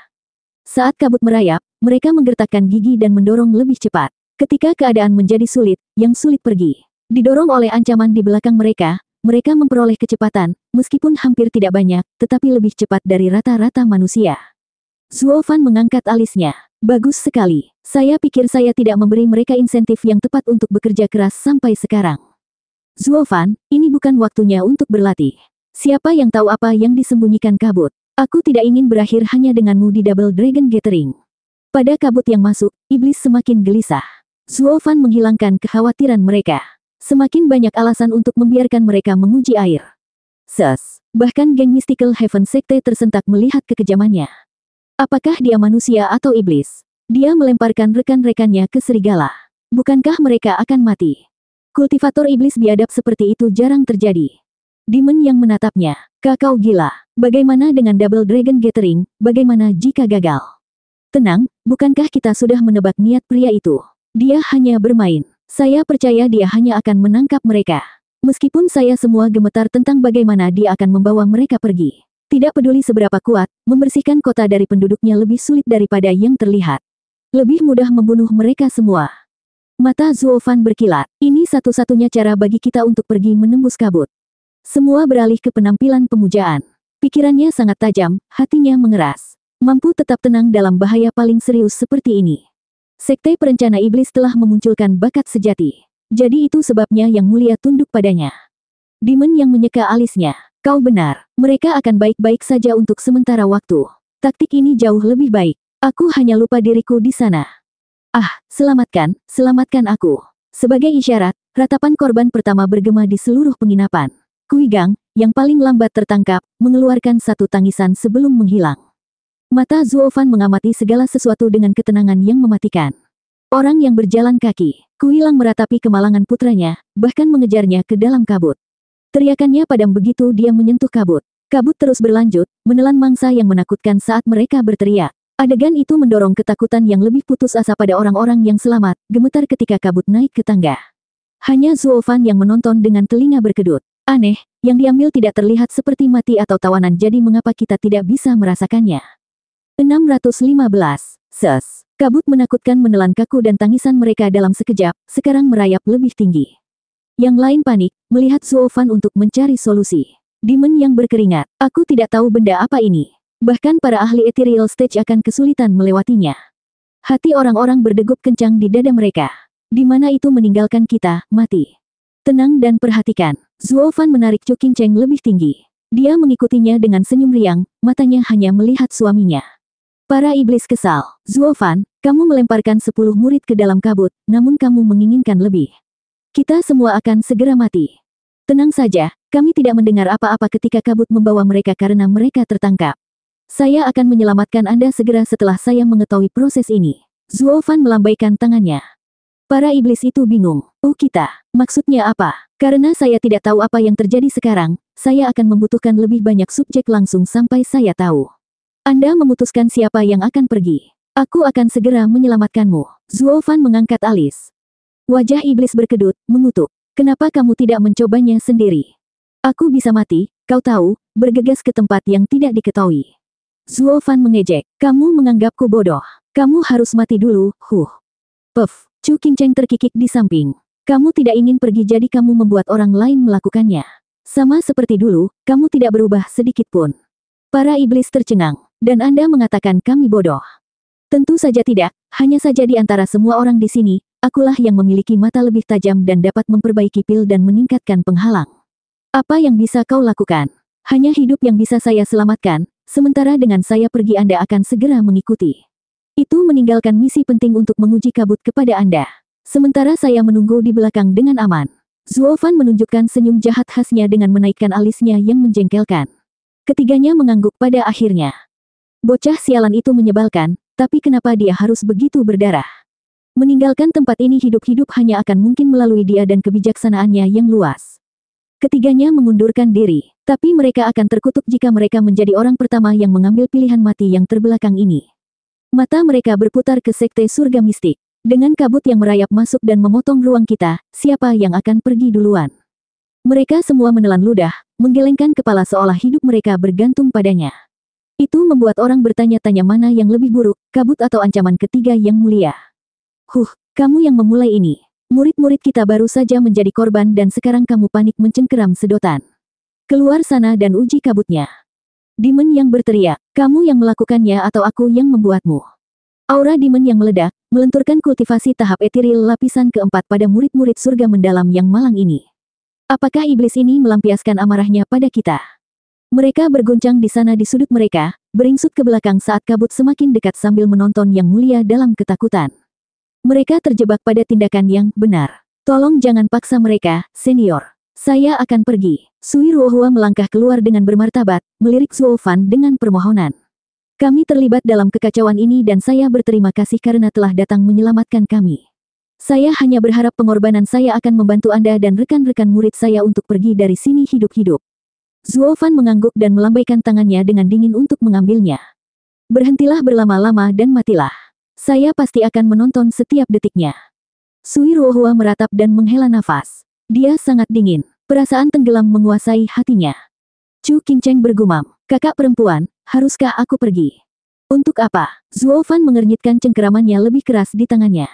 Saat kabut merayap, mereka menggertakkan gigi dan mendorong lebih cepat. Ketika keadaan menjadi sulit, yang sulit pergi. Didorong oleh ancaman di belakang mereka, mereka memperoleh kecepatan, meskipun hampir tidak banyak, tetapi lebih cepat dari rata-rata manusia. Zuo Fan mengangkat alisnya. Bagus sekali. Saya pikir saya tidak memberi mereka insentif yang tepat untuk bekerja keras sampai sekarang. Zuo Fan, ini bukan waktunya untuk berlatih. Siapa yang tahu apa yang disembunyikan kabut? Aku tidak ingin berakhir hanya denganmu di Double Dragon Gathering. Pada kabut yang masuk, iblis semakin gelisah. Zuo Fan menghilangkan kekhawatiran mereka. Semakin banyak alasan untuk membiarkan mereka menguji air. Bahkan geng Mystical Heaven Sekte tersentak melihat kekejamannya. Apakah dia manusia atau iblis? Dia melemparkan rekan-rekannya ke serigala. Bukankah mereka akan mati? Kultivator iblis biadab seperti itu jarang terjadi. Demon yang menatapnya. Kakau gila. Bagaimana dengan Double Dragon Gathering, bagaimana jika gagal? Tenang, bukankah kita sudah menebak niat pria itu? Dia hanya bermain. Saya percaya dia hanya akan menangkap mereka. Meskipun saya semua gemetar tentang bagaimana dia akan membawa mereka pergi. Tidak peduli seberapa kuat, membersihkan kota dari penduduknya lebih sulit daripada yang terlihat. Lebih mudah membunuh mereka semua. Mata Zuo Fan berkilat. Ini satu-satunya cara bagi kita untuk pergi menembus kabut. Semua beralih ke penampilan pemujaan. Pikirannya sangat tajam, hatinya mengeras. Mampu tetap tenang dalam bahaya paling serius seperti ini. Sekte perencana iblis telah memunculkan bakat sejati. Jadi itu sebabnya yang mulia tunduk padanya. Demon yang menyeka alisnya. Kau benar, mereka akan baik-baik saja untuk sementara waktu. Taktik ini jauh lebih baik. Aku hanya lupa diriku di sana. Selamatkan aku. Sebagai isyarat, ratapan korban pertama bergema di seluruh penginapan. Kui Gang, yang paling lambat tertangkap, mengeluarkan satu tangisan sebelum menghilang. Mata Zuo Fan mengamati segala sesuatu dengan ketenangan yang mematikan. Orang yang berjalan kaki, Kui Lang meratapi kemalangan putranya, bahkan mengejarnya ke dalam kabut. Teriakannya padam begitu dia menyentuh kabut. Kabut terus berlanjut, menelan mangsa yang menakutkan saat mereka berteriak. Adegan itu mendorong ketakutan yang lebih putus asa pada orang-orang yang selamat, gemetar ketika kabut naik ke tangga. Hanya Zuo Fan yang menonton dengan telinga berkedut. Aneh, yang diambil tidak terlihat seperti mati atau tawanan, jadi mengapa kita tidak bisa merasakannya? 615. Kabut menakutkan menelan kaku dan tangisan mereka dalam sekejap, sekarang merayap lebih tinggi. Yang lain panik, melihat Zuo Fan untuk mencari solusi. Demon yang berkeringat, aku tidak tahu benda apa ini. Bahkan para ahli ethereal stage akan kesulitan melewatinya. Hati orang-orang berdegup kencang di dada mereka. Di mana itu meninggalkan kita, mati. Tenang dan perhatikan. Zuo Fan menarik Chu Qingcheng lebih tinggi. Dia mengikutinya dengan senyum riang, matanya hanya melihat suaminya. Para iblis kesal. Zuo Fan, Kamu melemparkan 10 murid ke dalam kabut, namun kamu menginginkan lebih. Kita semua akan segera mati. Tenang saja, kami tidak mendengar apa-apa ketika kabut membawa mereka karena mereka tertangkap. Saya akan menyelamatkan Anda segera setelah saya mengetahui proses ini. Zuo Fan melambaikan tangannya. Para iblis itu bingung. Kita, maksudnya apa? Karena saya tidak tahu apa yang terjadi sekarang, saya akan membutuhkan lebih banyak subjek langsung sampai saya tahu. Anda memutuskan siapa yang akan pergi. Aku akan segera menyelamatkanmu. Zuo Fan mengangkat alis. Wajah iblis berkedut, mengutuk. Kenapa kamu tidak mencobanya sendiri? Aku bisa mati, kau tahu, bergegas ke tempat yang tidak diketahui. Zuo Fan mengejek. Kamu menganggapku bodoh. Kamu harus mati dulu, Puff. Chu Qingcheng terkikik di samping. Kamu tidak ingin pergi jadi kamu membuat orang lain melakukannya. Sama seperti dulu, kamu tidak berubah sedikit pun. Para iblis tercengang. Dan Anda mengatakan kami bodoh. Tentu saja tidak, hanya saja di antara semua orang di sini, akulah yang memiliki mata lebih tajam dan dapat memperbaiki pil dan meningkatkan penghalang. Apa yang bisa kau lakukan? Hanya hidup yang bisa saya selamatkan, sementara dengan saya pergi Anda akan segera mengikuti. Itu meninggalkan misi penting untuk menguji kabut kepada Anda. Sementara saya menunggu di belakang dengan aman. Zuo Fan menunjukkan senyum jahat khasnya dengan menaikkan alisnya yang menjengkelkan. Ketiganya mengangguk pada akhirnya. Bocah sialan itu menyebalkan, tapi kenapa dia harus begitu berdarah? Meninggalkan tempat ini hidup-hidup hanya akan mungkin melalui dia dan kebijaksanaannya yang luas. Ketiganya mengundurkan diri, tapi mereka akan terkutuk jika mereka menjadi orang pertama yang mengambil pilihan mati yang terbelakang ini. Mata mereka berputar ke sekte surga mistik. Dengan kabut yang merayap masuk dan memotong ruang kita, siapa yang akan pergi duluan? Mereka semua menelan ludah, menggelengkan kepala seolah hidup mereka bergantung padanya. Itu membuat orang bertanya-tanya mana yang lebih buruk, kabut atau ancaman ketiga yang mulia. Kamu yang memulai ini. Murid-murid kita baru saja menjadi korban dan sekarang kamu panik mencengkeram sedotan. Keluar sana dan uji kabutnya. Demon yang berteriak, kamu yang melakukannya atau aku yang membuatmu. Aura demon yang meledak, melenturkan kultivasi tahap etiril lapisan keempat pada murid-murid surga mendalam yang malang ini. Apakah iblis ini melampiaskan amarahnya pada kita? Mereka berguncang di sana di sudut mereka, beringsut ke belakang saat kabut semakin dekat sambil menonton yang mulia dalam ketakutan. Mereka terjebak pada tindakan yang benar. Tolong jangan paksa mereka, senior. Saya akan pergi. Sui Ruohua melangkah keluar dengan bermartabat, melirik Zuo Fan dengan permohonan. Kami terlibat dalam kekacauan ini dan saya berterima kasih karena telah datang menyelamatkan kami. Saya hanya berharap pengorbanan saya akan membantu Anda dan rekan-rekan murid saya untuk pergi dari sini hidup-hidup. Zuo Fan mengangguk dan melambaikan tangannya dengan dingin untuk mengambilnya. Berhentilah berlama-lama dan matilah. Saya pasti akan menonton setiap detiknya. Sui Ruohua meratap dan menghela nafas. Dia sangat dingin. Perasaan tenggelam menguasai hatinya. Chu Qingcheng bergumam. Kakak perempuan, haruskah aku pergi? Untuk apa? Zuo Fan mengernyitkan cengkeramannya lebih keras di tangannya.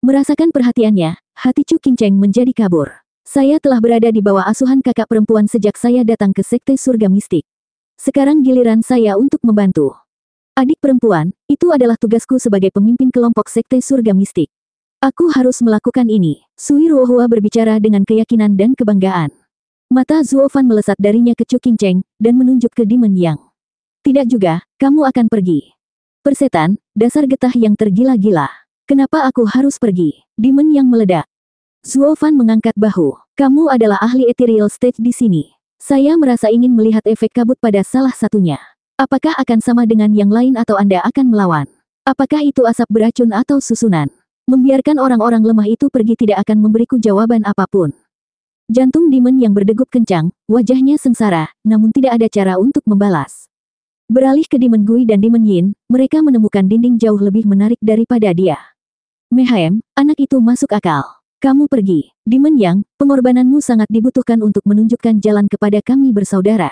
Merasakan perhatiannya, hati Chu Qingcheng menjadi kabur. Saya telah berada di bawah asuhan kakak perempuan sejak saya datang ke sekte surga mistik. Sekarang giliran saya untuk membantu. Adik perempuan, itu adalah tugasku sebagai pemimpin kelompok sekte surga mistik. Aku harus melakukan ini. Sui Ruohua berbicara dengan keyakinan dan kebanggaan. Mata Zuo Fan melesat darinya ke Chu Qingcheng, dan menunjuk ke Demon Yang. Tidak juga, kamu akan pergi. Persetan, dasar getah yang tergila-gila. Kenapa aku harus pergi? Demon Yang meledak. Zuo Fan mengangkat bahu. Kamu adalah ahli ethereal stage di sini. Saya merasa ingin melihat efek kabut pada salah satunya. Apakah akan sama dengan yang lain atau Anda akan melawan? Apakah itu asap beracun atau susunan? Membiarkan orang-orang lemah itu pergi tidak akan memberiku jawaban apapun. Jantung Demon yang berdegup kencang, wajahnya sengsara, namun tidak ada cara untuk membalas. Beralih ke Demon Gui dan Demon Yin, mereka menemukan dinding jauh lebih menarik daripada dia. Mehaem, anak itu masuk akal. Kamu pergi. Demon Yang, pengorbananmu sangat dibutuhkan untuk menunjukkan jalan kepada kami bersaudara.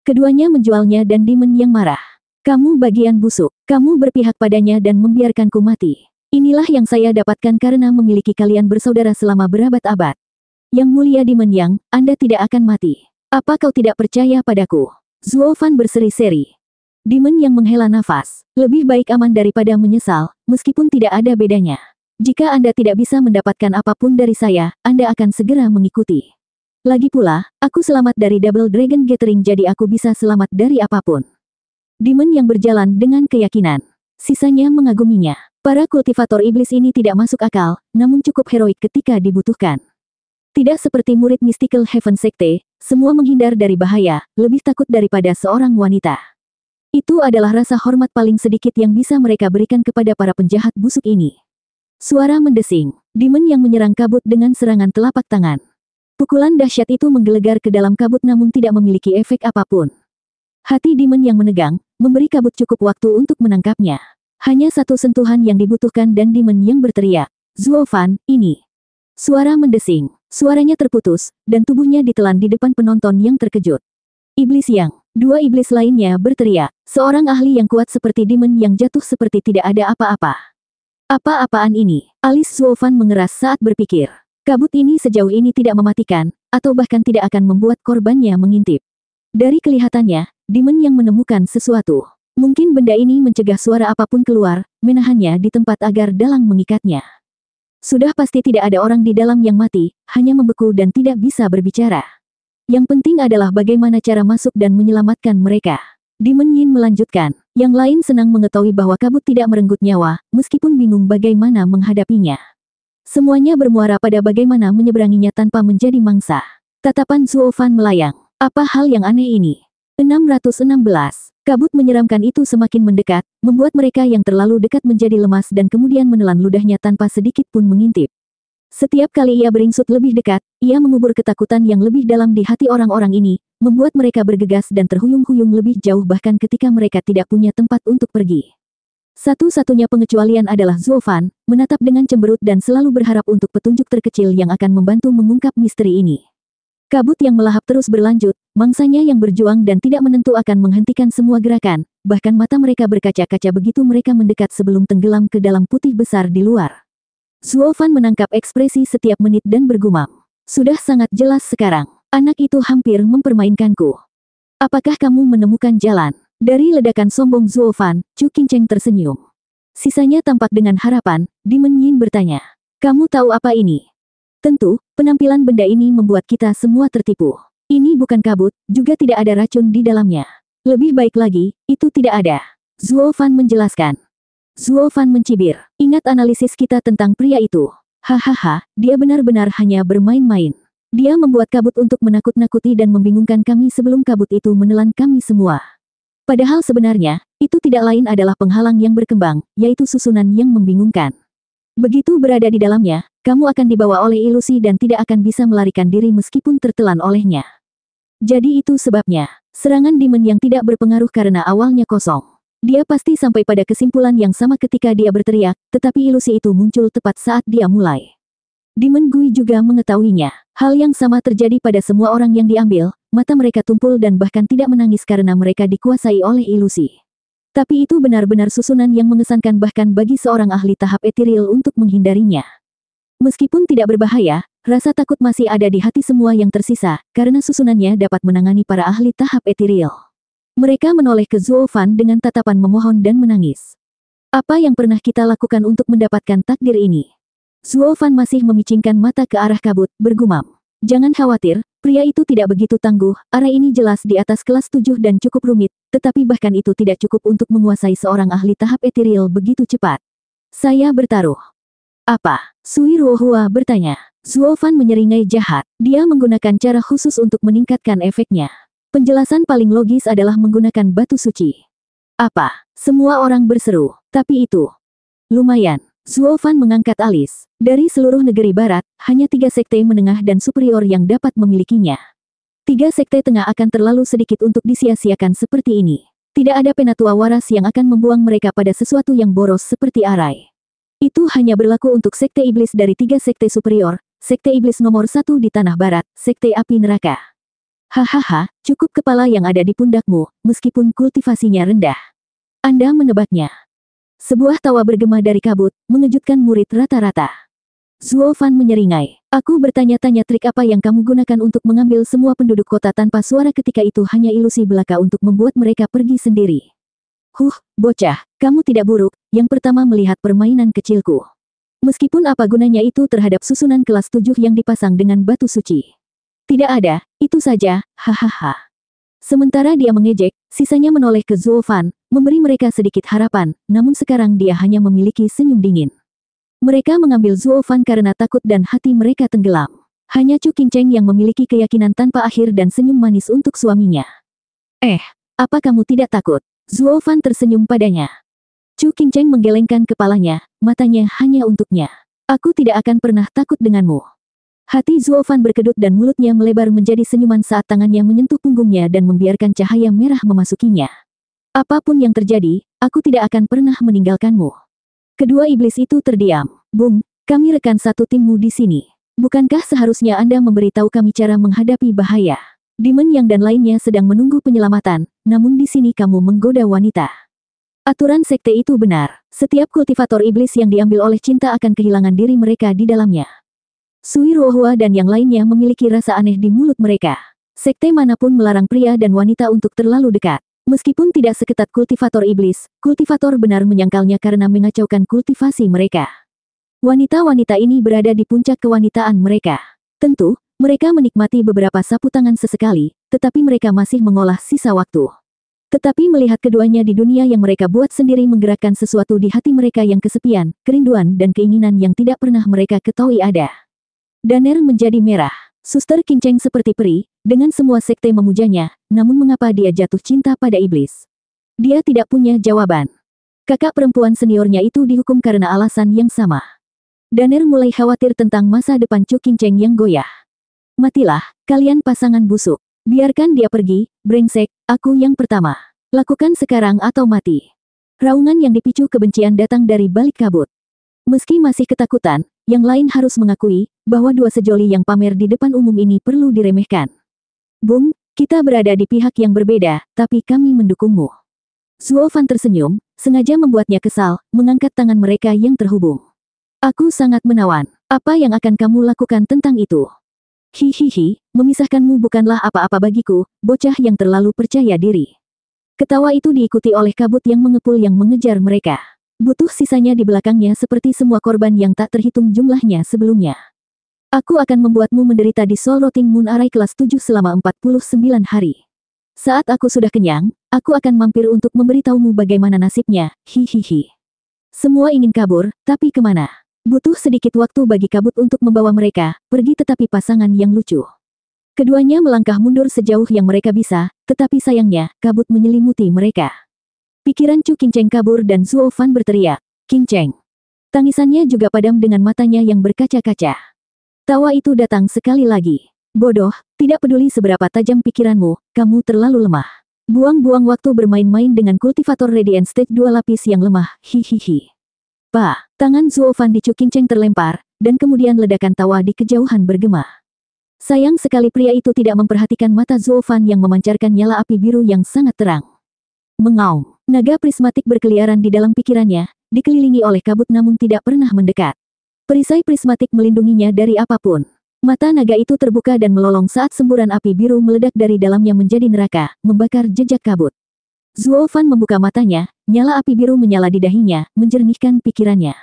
Keduanya menjualnya dan Demon Yang marah. Kamu bagian busuk. Kamu berpihak padanya dan membiarkanku mati. Inilah yang saya dapatkan karena memiliki kalian bersaudara selama berabad-abad. Yang mulia Demon Yang, Anda tidak akan mati. Apa kau tidak percaya padaku? Zuo Fan berseri-seri. Demon Yang menghela nafas. Lebih baik aman daripada menyesal, meskipun tidak ada bedanya. Jika Anda tidak bisa mendapatkan apapun dari saya, Anda akan segera mengikuti. Lagi pula, aku selamat dari Double Dragon Gathering jadi aku bisa selamat dari apapun. Demon yang berjalan dengan keyakinan. Sisanya mengaguminya. Para kultivator iblis ini tidak masuk akal, namun cukup heroik ketika dibutuhkan. Tidak seperti murid Mystical Heaven Sekte, semua menghindar dari bahaya, lebih takut daripada seorang wanita. Itu adalah rasa hormat paling sedikit yang bisa mereka berikan kepada para penjahat busuk ini. Suara mendesing, demon yang menyerang kabut dengan serangan telapak tangan. Pukulan dahsyat itu menggelegar ke dalam kabut namun tidak memiliki efek apapun. Hati demon yang menegang, memberi kabut cukup waktu untuk menangkapnya. Hanya satu sentuhan yang dibutuhkan dan demon yang berteriak, "Zuofan, ini!" Suara mendesing, suaranya terputus, dan tubuhnya ditelan di depan penonton yang terkejut. Iblis yang, dua iblis lainnya berteriak, seorang ahli yang kuat seperti demon yang jatuh seperti tidak ada apa-apa. Apa-apaan ini? Alis Zuofan mengeras saat berpikir. Kabut ini sejauh ini tidak mematikan, atau bahkan tidak akan membuat korbannya mengintip. Dari kelihatannya, demon yang menemukan sesuatu. Mungkin benda ini mencegah suara apapun keluar, menahannya di tempat agar dalang mengikatnya. Sudah pasti tidak ada orang di dalam yang mati, hanya membeku dan tidak bisa berbicara. Yang penting adalah bagaimana cara masuk dan menyelamatkan mereka. Demon Yin melanjutkan. Yang lain senang mengetahui bahwa kabut tidak merenggut nyawa, meskipun bingung bagaimana menghadapinya. Semuanya bermuara pada bagaimana menyeberanginya tanpa menjadi mangsa. Tatapan Zuofan melayang. Apa hal yang aneh ini? 616. Kabut menyeramkan itu semakin mendekat, membuat mereka yang terlalu dekat menjadi lemas dan kemudian menelan ludahnya tanpa sedikit pun mengintip. Setiap kali ia beringsut lebih dekat, ia mengubur ketakutan yang lebih dalam di hati orang-orang ini, membuat mereka bergegas dan terhuyung-huyung lebih jauh bahkan ketika mereka tidak punya tempat untuk pergi. Satu-satunya pengecualian adalah Zuofan, menatap dengan cemberut dan selalu berharap untuk petunjuk terkecil yang akan membantu mengungkap misteri ini. Kabut yang melahap terus berlanjut, mangsanya yang berjuang dan tidak menentu akan menghentikan semua gerakan, bahkan mata mereka berkaca-kaca begitu mereka mendekat sebelum tenggelam ke dalam putih besar di luar. Zuofan menangkap ekspresi setiap menit dan bergumam. Sudah sangat jelas sekarang, anak itu hampir mempermainkanku. Apakah kamu menemukan jalan? Dari ledakan sombong Zuofan, Chu Qingcheng tersenyum. Sisanya tampak dengan harapan, Demon Yin bertanya. Kamu tahu apa ini? Tentu, penampilan benda ini membuat kita semua tertipu. Ini bukan kabut, juga tidak ada racun di dalamnya. Lebih baik lagi, itu tidak ada. Zuofan menjelaskan. Zuofan mencibir. Ingat analisis kita tentang pria itu. Hahaha, dia benar-benar hanya bermain-main. Dia membuat kabut untuk menakut-nakuti dan membingungkan kami sebelum kabut itu menelan kami semua. Padahal sebenarnya, itu tidak lain adalah penghalang yang berkembang, yaitu susunan yang membingungkan. Begitu berada di dalamnya, kamu akan dibawa oleh ilusi dan tidak akan bisa melarikan diri meskipun tertelan olehnya. Jadi itu sebabnya, serangan demon yang tidak berpengaruh karena awalnya kosong. Dia pasti sampai pada kesimpulan yang sama ketika dia berteriak, tetapi ilusi itu muncul tepat saat dia mulai. Demon Gui juga mengetahuinya. Hal yang sama terjadi pada semua orang yang diambil, mata mereka tumpul dan bahkan tidak menangis karena mereka dikuasai oleh ilusi. Tapi itu benar-benar susunan yang mengesankan bahkan bagi seorang ahli tahap etiril untuk menghindarinya. Meskipun tidak berbahaya, rasa takut masih ada di hati semua yang tersisa, karena susunannya dapat menangani para ahli tahap etiril. Mereka menoleh ke Zuofan dengan tatapan memohon dan menangis. Apa yang pernah kita lakukan untuk mendapatkan takdir ini? Zuofan masih memicingkan mata ke arah kabut, bergumam. Jangan khawatir, pria itu tidak begitu tangguh, arah ini jelas di atas kelas 7 dan cukup rumit, tetapi bahkan itu tidak cukup untuk menguasai seorang ahli tahap etiril begitu cepat. Saya bertaruh. Apa? Sui Ruohua bertanya. Zuofan menyeringai jahat. Dia menggunakan cara khusus untuk meningkatkan efeknya. Penjelasan paling logis adalah menggunakan batu suci. Apa? Semua orang berseru. Tapi itu lumayan. Zuofan mengangkat alis. Dari seluruh negeri barat, hanya 3 sekte menengah dan superior yang dapat memilikinya. 3 sekte tengah akan terlalu sedikit untuk disia-siakan seperti ini. Tidak ada penatua waras yang akan membuang mereka pada sesuatu yang boros seperti arai. Itu hanya berlaku untuk sekte iblis dari 3 sekte superior, sekte iblis nomor 1 di tanah barat, sekte api neraka. Hahaha, cukup kepala yang ada di pundakmu, meskipun kultivasinya rendah. Anda menebaknya. Sebuah tawa bergema dari kabut, mengejutkan murid rata-rata. Zuofan menyeringai. Aku bertanya-tanya trik apa yang kamu gunakan untuk mengambil semua penduduk kota tanpa suara ketika itu hanya ilusi belaka untuk membuat mereka pergi sendiri. Bocah, kamu tidak buruk, yang pertama melihat permainan kecilku. Meskipun apa gunanya itu terhadap susunan kelas 7 yang dipasang dengan batu suci. Tidak ada, itu saja, hahaha. Sementara dia mengejek, sisanya menoleh ke Zuofan, memberi mereka sedikit harapan, namun sekarang dia hanya memiliki senyum dingin. Mereka mengambil Zuo Fan karena takut dan hati mereka tenggelam. Hanya Chu Qingcheng yang memiliki keyakinan tanpa akhir dan senyum manis untuk suaminya. Apa kamu tidak takut? Zuo Fan tersenyum padanya. Chu Qingcheng menggelengkan kepalanya, matanya hanya untuknya. Aku tidak akan pernah takut denganmu. Hati Zuo Fan berkedut dan mulutnya melebar menjadi senyuman saat tangannya menyentuh punggungnya dan membiarkan cahaya merah memasukinya. Apapun yang terjadi, aku tidak akan pernah meninggalkanmu. Kedua iblis itu terdiam. Bung, kami rekan satu timmu di sini. Bukankah seharusnya Anda memberitahu kami cara menghadapi bahaya? Demon Yang dan lainnya sedang menunggu penyelamatan, namun di sini kamu menggoda wanita. Aturan sekte itu benar. Setiap kultivator iblis yang diambil oleh cinta akan kehilangan diri mereka di dalamnya. Sui Ruohua dan yang lainnya memiliki rasa aneh di mulut mereka. Sekte manapun melarang pria dan wanita untuk terlalu dekat. Meskipun tidak seketat kultivator iblis, kultivator benar menyangkalnya karena mengacaukan kultivasi mereka. Wanita-wanita ini berada di puncak kewanitaan mereka. Tentu, mereka menikmati beberapa sapu tangan sesekali, tetapi mereka masih mengolah sisa waktu. Tetapi melihat keduanya di dunia yang mereka buat sendiri menggerakkan sesuatu di hati mereka yang kesepian, kerinduan dan keinginan yang tidak pernah mereka ketahui ada. Daner menjadi merah. Suster Qingcheng seperti peri, dengan semua sekte memujanya, namun mengapa dia jatuh cinta pada iblis? Dia tidak punya jawaban. Kakak perempuan seniornya itu dihukum karena alasan yang sama. Daner mulai khawatir tentang masa depan Chu Qingcheng yang goyah. Matilah, kalian pasangan busuk. Biarkan dia pergi, brengsek, aku yang pertama. Lakukan sekarang atau mati. Raungan yang dipicu kebencian datang dari balik kabut. Meski masih ketakutan, yang lain harus mengakui bahwa dua sejoli yang pamer di depan umum ini perlu diremehkan. Bung, kita berada di pihak yang berbeda, tapi kami mendukungmu. Zuo Fan tersenyum, sengaja membuatnya kesal, mengangkat tangan mereka yang terhubung. Aku sangat menawan. Apa yang akan kamu lakukan tentang itu? Hihihi, memisahkanmu bukanlah apa-apa bagiku, bocah yang terlalu percaya diri. Ketawa itu diikuti oleh kabut yang mengepul yang mengejar mereka. Butuh sisanya di belakangnya seperti semua korban yang tak terhitung jumlahnya sebelumnya. Aku akan membuatmu menderita di Soul Rotting Moon Array kelas 7 selama 49 hari. Saat aku sudah kenyang, aku akan mampir untuk memberitahumu bagaimana nasibnya, hihihi. Semua ingin kabur, tapi kemana? Butuh sedikit waktu bagi kabut untuk membawa mereka pergi tetapi pasangan yang lucu. Keduanya melangkah mundur sejauh yang mereka bisa, tetapi sayangnya, kabut menyelimuti mereka. Pikiran Chu Qingcheng kabur dan Zuo Fan berteriak, Qingcheng. Tangisannya juga padam dengan matanya yang berkaca-kaca. Tawa itu datang sekali lagi. Bodoh, tidak peduli seberapa tajam pikiranmu, kamu terlalu lemah. Buang-buang waktu bermain-main dengan kultivator Radiant Stage 2 lapis yang lemah, hihihi. Tangan Zuo Fan di Chu Qingcheng terlempar, dan kemudian ledakan tawa di kejauhan bergema. Sayang sekali pria itu tidak memperhatikan mata Zuo Fan yang memancarkan nyala api biru yang sangat terang. Mengaum. Naga prismatik berkeliaran di dalam pikirannya, dikelilingi oleh kabut namun tidak pernah mendekat. Perisai prismatik melindunginya dari apapun. Mata naga itu terbuka dan melolong saat semburan api biru meledak dari dalamnya menjadi neraka, membakar jejak kabut. Zuo Fan membuka matanya, nyala api biru menyala di dahinya, menjernihkan pikirannya.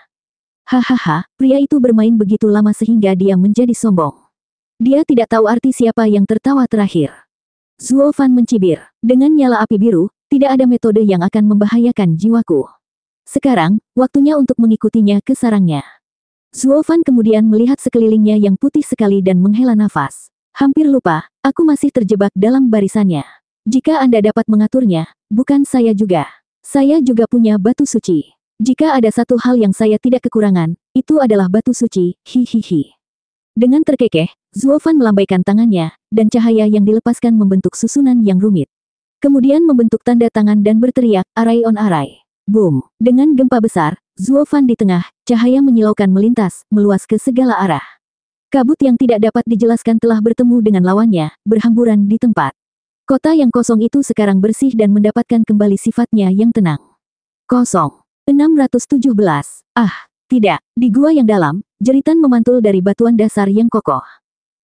Hahaha, pria itu bermain begitu lama sehingga dia menjadi sombong. Dia tidak tahu arti siapa yang tertawa terakhir. Zuo Fan mencibir. Dengan nyala api biru, tidak ada metode yang akan membahayakan jiwaku. Sekarang, waktunya untuk mengikutinya ke sarangnya. Zuo Fan kemudian melihat sekelilingnya yang putih sekali dan menghela nafas. Hampir lupa, aku masih terjebak dalam barisannya. Jika Anda dapat mengaturnya, bukan saya juga. Saya juga punya batu suci. Jika ada satu hal yang saya tidak kekurangan, itu adalah batu suci, hihihi. Dengan terkekeh, Zuo Fan melambaikan tangannya, dan cahaya yang dilepaskan membentuk susunan yang rumit. Kemudian membentuk tanda tangan dan berteriak, Array on Array. Boom! Dengan gempa besar, Zuo Fan di tengah, cahaya menyilaukan melintas, meluas ke segala arah. Kabut yang tidak dapat dijelaskan telah bertemu dengan lawannya, berhamburan di tempat. Kota yang kosong itu sekarang bersih dan mendapatkan kembali sifatnya yang tenang. Kosong. 617. Tidak. Di gua yang dalam, jeritan memantul dari batuan dasar yang kokoh.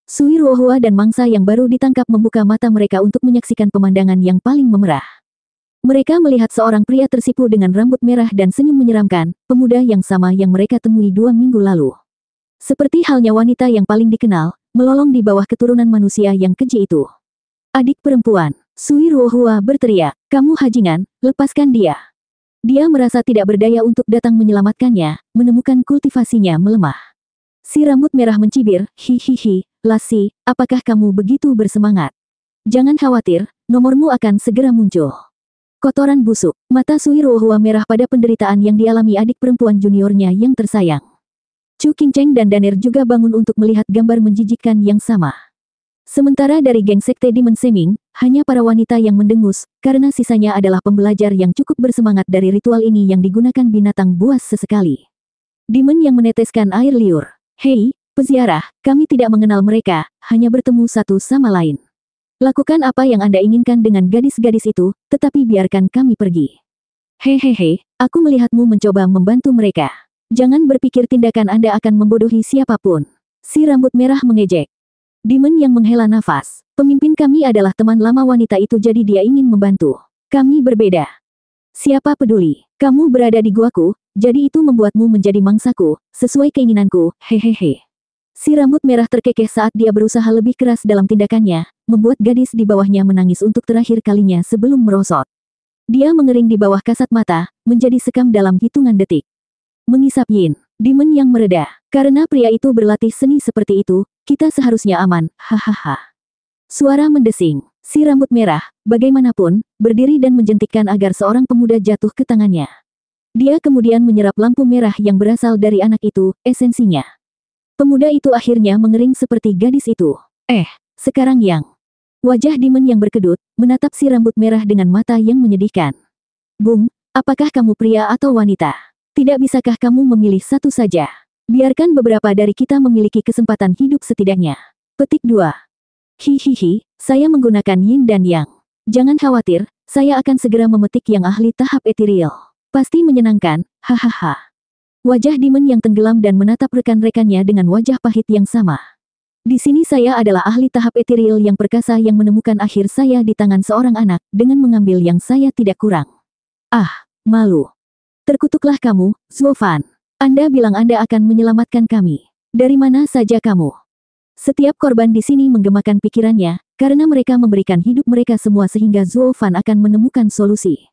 Sui Ruohua dan mangsa yang baru ditangkap membuka mata mereka untuk menyaksikan pemandangan yang paling memerah. Mereka melihat seorang pria tersipu dengan rambut merah dan senyum menyeramkan, pemuda yang sama yang mereka temui 2 minggu lalu. Seperti halnya wanita yang paling dikenal, melolong di bawah keturunan manusia yang keji itu. Adik perempuan, Sui Ruohua berteriak, kamu hajingan, lepaskan dia. Dia merasa tidak berdaya untuk datang menyelamatkannya, menemukan kultivasinya melemah. Si rambut merah mencibir, hihihi, Lassie, apakah kamu begitu bersemangat? Jangan khawatir, nomormu akan segera muncul. Kotoran busuk, mata Sui Ruohua merah pada penderitaan yang dialami adik perempuan juniornya yang tersayang. Chu Qingcheng dan Daner juga bangun untuk melihat gambar menjijikkan yang sama. Sementara dari geng sekte Demon Seming, hanya para wanita yang mendengus, karena sisanya adalah pembelajar yang cukup bersemangat dari ritual ini yang digunakan binatang buas sesekali. Demon yang meneteskan air liur. Hei, peziarah, kami tidak mengenal mereka, hanya bertemu satu sama lain. Lakukan apa yang Anda inginkan dengan gadis-gadis itu, tetapi biarkan kami pergi. Hehehe, aku melihatmu mencoba membantu mereka. Jangan berpikir tindakan Anda akan membodohi siapapun. Si rambut merah mengejek. Demon yang menghela nafas. Pemimpin kami adalah teman lama wanita itu jadi dia ingin membantu. Kami berbeda. Siapa peduli, kamu berada di guaku, jadi itu membuatmu menjadi mangsaku, sesuai keinginanku, hehehe. Si rambut merah terkekeh saat dia berusaha lebih keras dalam tindakannya, membuat gadis di bawahnya menangis untuk terakhir kalinya sebelum merosot. Dia mengering di bawah kasat mata, menjadi sekam dalam hitungan detik. Mengisap Yin, Demon yang mereda. Karena pria itu berlatih seni seperti itu, kita seharusnya aman, hahaha. Suara mendesing, si rambut merah, bagaimanapun, berdiri dan menjentikkan agar seorang pemuda jatuh ke tangannya. Dia kemudian menyerap lampu merah yang berasal dari anak itu, esensinya. Pemuda itu akhirnya mengering seperti gadis itu. Sekarang yang. Wajah Demon yang berkedut, menatap si rambut merah dengan mata yang menyedihkan. Bung, apakah kamu pria atau wanita? Tidak bisakah kamu memilih satu saja? Biarkan beberapa dari kita memiliki kesempatan hidup setidaknya. Petik 2. Hihihi, saya menggunakan yin dan yang. Jangan khawatir, saya akan segera memetik yang ahli tahap ethereal. Pasti menyenangkan, hahaha. Wajah Demon yang tenggelam dan menatap rekan-rekannya dengan wajah pahit yang sama. Di sini saya adalah ahli tahap ethereal yang perkasa yang menemukan akhir saya di tangan seorang anak, dengan mengambil yang saya tidak kurang. Malu. Terkutuklah kamu, Zuo Fan. Anda bilang Anda akan menyelamatkan kami. Dari mana saja kamu? Setiap korban di sini menggemakan pikirannya, karena mereka memberikan hidup mereka semua sehingga Zuo Fan akan menemukan solusi.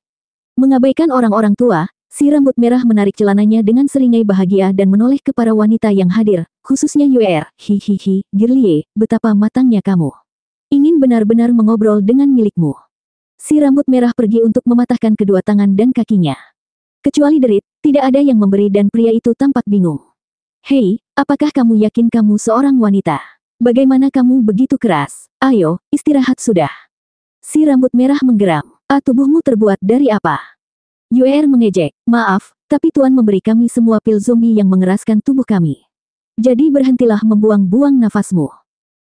Mengabaikan orang-orang tua, si rambut merah menarik celananya dengan seringai bahagia dan menoleh ke para wanita yang hadir, khususnya Yuer. Hihihi, Girlie, betapa matangnya kamu. Ingin benar-benar mengobrol dengan milikmu. Si rambut merah pergi untuk mematahkan kedua tangan dan kakinya. Kecuali derit, tidak ada yang memberi dan pria itu tampak bingung. Hei, apakah kamu yakin kamu seorang wanita? Bagaimana kamu begitu keras? Ayo, istirahat sudah. Si rambut merah menggeram. Tubuhmu terbuat dari apa? Yuer mengejek. Maaf, tapi Tuan memberi kami semua pil zombie yang mengeraskan tubuh kami. Jadi berhentilah membuang-buang nafasmu.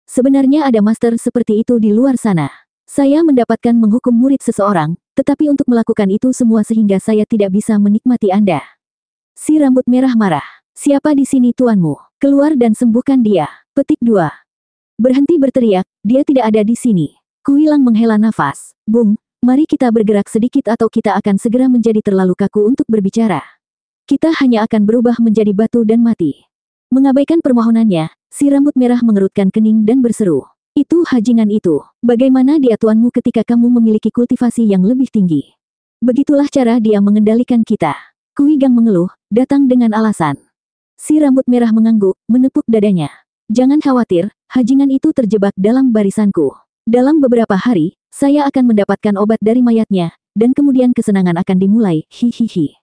Sebenarnya ada master seperti itu di luar sana. Saya mendapatkan menghukum murid seseorang, tetapi untuk melakukan itu semua sehingga saya tidak bisa menikmati Anda. Si rambut merah marah. Siapa di sini tuanmu? Keluar dan sembuhkan dia. Petik 2. Berhenti berteriak, dia tidak ada di sini. Kuilang menghela nafas. Bung, mari kita bergerak sedikit atau kita akan segera menjadi terlalu kaku untuk berbicara. Kita hanya akan berubah menjadi batu dan mati. Mengabaikan permohonannya, si rambut merah mengerutkan kening dan berseru. Itu hajingan itu. Bagaimana dia tuanmu ketika kamu memiliki kultivasi yang lebih tinggi? Begitulah cara dia mengendalikan kita. Kuigang mengeluh, datang dengan alasan. Si rambut merah mengangguk, menepuk dadanya. Jangan khawatir, hajingan itu terjebak dalam barisanku. Dalam beberapa hari, saya akan mendapatkan obat dari mayatnya, dan kemudian kesenangan akan dimulai, hihihi.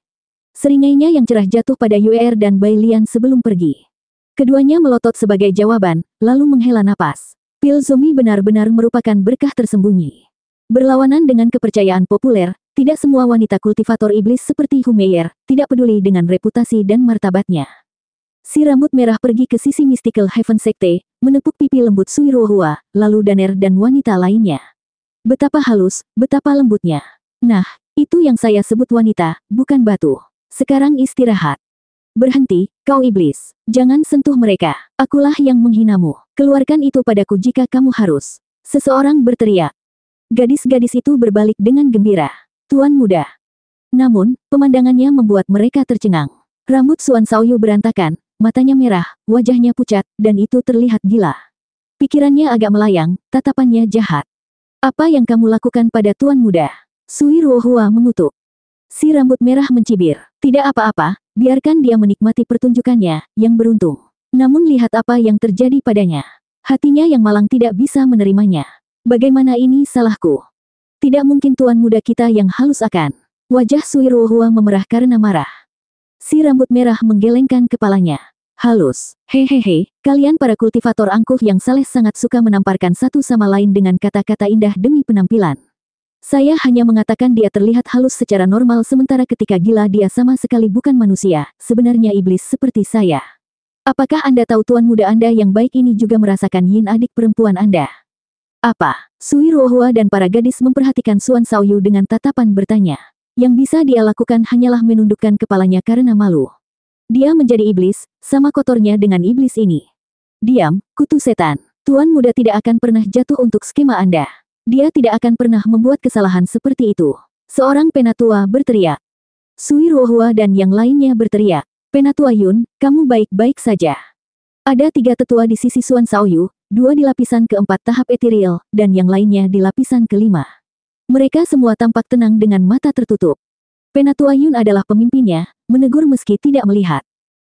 Seringainya yang cerah jatuh pada Yuer dan Bai Lian sebelum pergi. Keduanya melotot sebagai jawaban, lalu menghela napas. Pil zombie benar-benar merupakan berkah tersembunyi. Berlawanan dengan kepercayaan populer, tidak semua wanita kultivator iblis seperti Hu Meier, tidak peduli dengan reputasi dan martabatnya. Si rambut merah pergi ke sisi Mystical Heaven Sekte, menepuk pipi lembut Sui Ruohua, lalu Daner dan wanita lainnya. Betapa halus, betapa lembutnya. Nah, itu yang saya sebut wanita, bukan batu. Sekarang istirahat. Berhenti, kau iblis. Jangan sentuh mereka. Akulah yang menghinamu. Keluarkan itu padaku jika kamu harus. Seseorang berteriak. Gadis-gadis itu berbalik dengan gembira. Tuan muda. Namun, pemandangannya membuat mereka tercengang. Rambut Suan Shaoyu berantakan, matanya merah, wajahnya pucat, dan itu terlihat gila. Pikirannya agak melayang, tatapannya jahat. Apa yang kamu lakukan pada Tuan Muda? Sui Ruohua mengutuk. Si rambut merah mencibir. Tidak apa-apa, biarkan dia menikmati pertunjukannya, yang beruntung. Namun lihat apa yang terjadi padanya. Hatinya yang malang tidak bisa menerimanya. Bagaimana ini salahku? Tidak mungkin Tuan Muda kita yang halus akan. Wajah Sui Ruohua memerah karena marah. Si rambut merah menggelengkan kepalanya. Halus. Hehehe, kalian para kultivator angkuh yang saleh sangat suka menamparkan satu sama lain dengan kata-kata indah demi penampilan. Saya hanya mengatakan dia terlihat halus secara normal sementara ketika gila dia sama sekali bukan manusia, sebenarnya iblis seperti saya. Apakah Anda tahu Tuan Muda Anda yang baik ini juga merasakan yin adik perempuan Anda? Apa? Sui Ruohua dan para gadis memperhatikan Suan Shaoyu dengan tatapan bertanya. Yang bisa dia lakukan hanyalah menundukkan kepalanya karena malu. Dia menjadi iblis, sama kotornya dengan iblis ini. Diam, kutu setan. Tuan Muda tidak akan pernah jatuh untuk skema Anda. Dia tidak akan pernah membuat kesalahan seperti itu. Seorang penatua berteriak. Sui Ruohua dan yang lainnya berteriak. Penatua Yun, kamu baik-baik saja. Ada 3 tetua di sisi Suan Shaoyu, 2 di lapisan keempat tahap etiril, dan yang lainnya di lapisan kelima. Mereka semua tampak tenang dengan mata tertutup. Penatua Yun adalah pemimpinnya, menegur meski tidak melihat.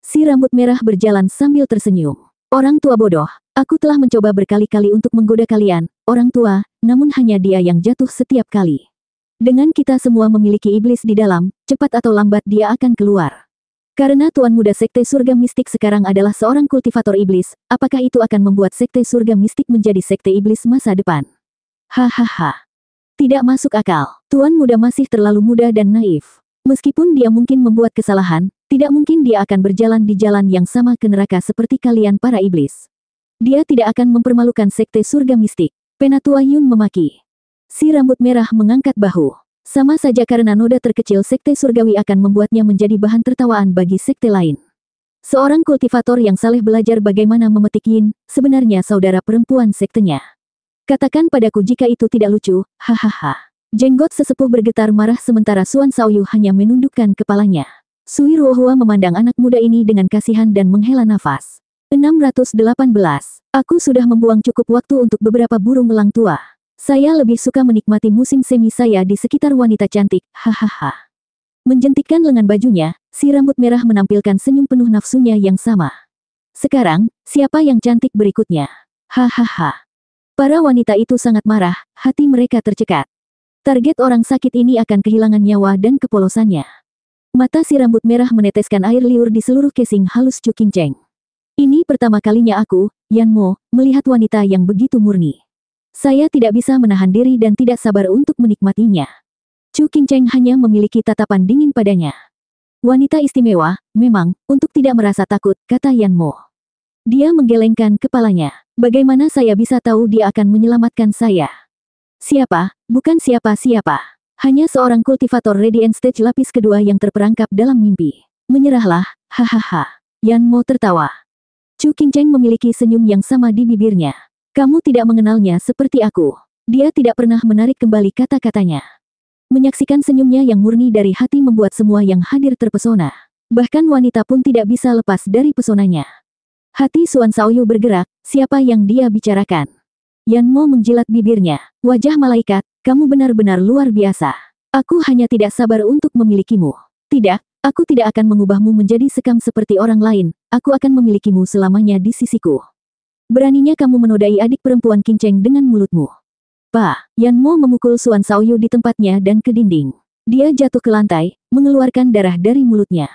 Si rambut merah berjalan sambil tersenyum. Orang tua bodoh, aku telah mencoba berkali-kali untuk menggoda kalian, orang tua, namun hanya dia yang jatuh setiap kali. Dengan kita semua memiliki iblis di dalam, cepat atau lambat dia akan keluar. Karena Tuan Muda Sekte Surga Mistik sekarang adalah seorang kultivator iblis, apakah itu akan membuat Sekte Surga Mistik menjadi Sekte Iblis masa depan? Hahaha. Tidak masuk akal. Tuan Muda masih terlalu muda dan naif. Meskipun dia mungkin membuat kesalahan, tidak mungkin dia akan berjalan di jalan yang sama ke neraka seperti kalian para iblis. Dia tidak akan mempermalukan Sekte Surga Mistik. Penatua Yun memaki. Si rambut merah mengangkat bahu. Sama saja karena noda terkecil Sekte Surgawi akan membuatnya menjadi bahan tertawaan bagi sekte lain. Seorang kultivator yang saleh belajar bagaimana memetik yin, sebenarnya saudara perempuan sektenya. Katakan padaku jika itu tidak lucu, hahaha. Jenggot sesepuh bergetar marah sementara Suan Shaoyu hanya menundukkan kepalanya. Sui Ruohua memandang anak muda ini dengan kasihan dan menghela nafas. 618. Aku sudah membuang cukup waktu untuk beberapa burung elang tua. Saya lebih suka menikmati musim semi saya di sekitar wanita cantik, hahaha. Menjentikkan lengan bajunya, si rambut merah menampilkan senyum penuh nafsunya yang sama. Sekarang, siapa yang cantik berikutnya? Hahaha. Para wanita itu sangat marah, hati mereka tercekat. Target orang sakit ini akan kehilangan nyawa dan kepolosannya. Mata si rambut merah meneteskan air liur di seluruh casing halus Chu Qingcheng. Ini pertama kalinya aku, Yan Mo, melihat wanita yang begitu murni. Saya tidak bisa menahan diri dan tidak sabar untuk menikmatinya. Chu Qingcheng hanya memiliki tatapan dingin padanya. Wanita istimewa, memang, untuk tidak merasa takut, kata Yan Mo. Dia menggelengkan kepalanya. Bagaimana saya bisa tahu dia akan menyelamatkan saya? Siapa? Bukan siapa-siapa. Hanya seorang kultivator Radiant Stage lapis kedua yang terperangkap dalam mimpi. Menyerahlah, hahaha. Yan Mo tertawa. Chu Qingcheng memiliki senyum yang sama di bibirnya. Kamu tidak mengenalnya seperti aku. Dia tidak pernah menarik kembali kata-katanya. Menyaksikan senyumnya yang murni dari hati membuat semua yang hadir terpesona. Bahkan wanita pun tidak bisa lepas dari pesonanya. Hati Suan Shaoyu bergerak, siapa yang dia bicarakan? Yan Mo menjilat bibirnya. Wajah malaikat, kamu benar-benar luar biasa. Aku hanya tidak sabar untuk memilikimu. Tidak, aku tidak akan mengubahmu menjadi sekam seperti orang lain, aku akan memilikimu selamanya di sisiku. Beraninya kamu menodai adik perempuan Qingcheng dengan mulutmu. Pa, Yan Mo memukul Suan Shaoyu di tempatnya dan ke dinding. Dia jatuh ke lantai, mengeluarkan darah dari mulutnya.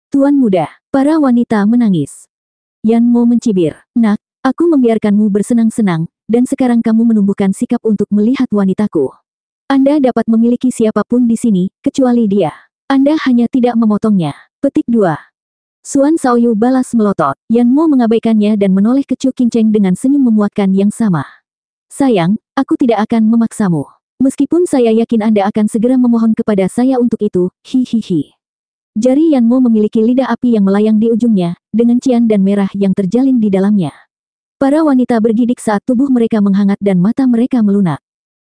Tuan Muda, para wanita menangis. Yan Mo mencibir. Nak, aku membiarkanmu bersenang-senang, dan sekarang kamu menumbuhkan sikap untuk melihat wanitaku. Anda dapat memiliki siapapun di sini, kecuali dia. Anda hanya tidak memotongnya. Petik 2. Suan Shaoyu balas melotot. Yan Mo mengabaikannya dan menoleh ke Chu Qingcheng dengan senyum memuatkan yang sama. Sayang, aku tidak akan memaksamu. Meskipun saya yakin Anda akan segera memohon kepada saya untuk itu, hihihi. Jari Yan Mo memiliki lidah api yang melayang di ujungnya, dengan cian dan merah yang terjalin di dalamnya. Para wanita bergidik saat tubuh mereka menghangat dan mata mereka melunak.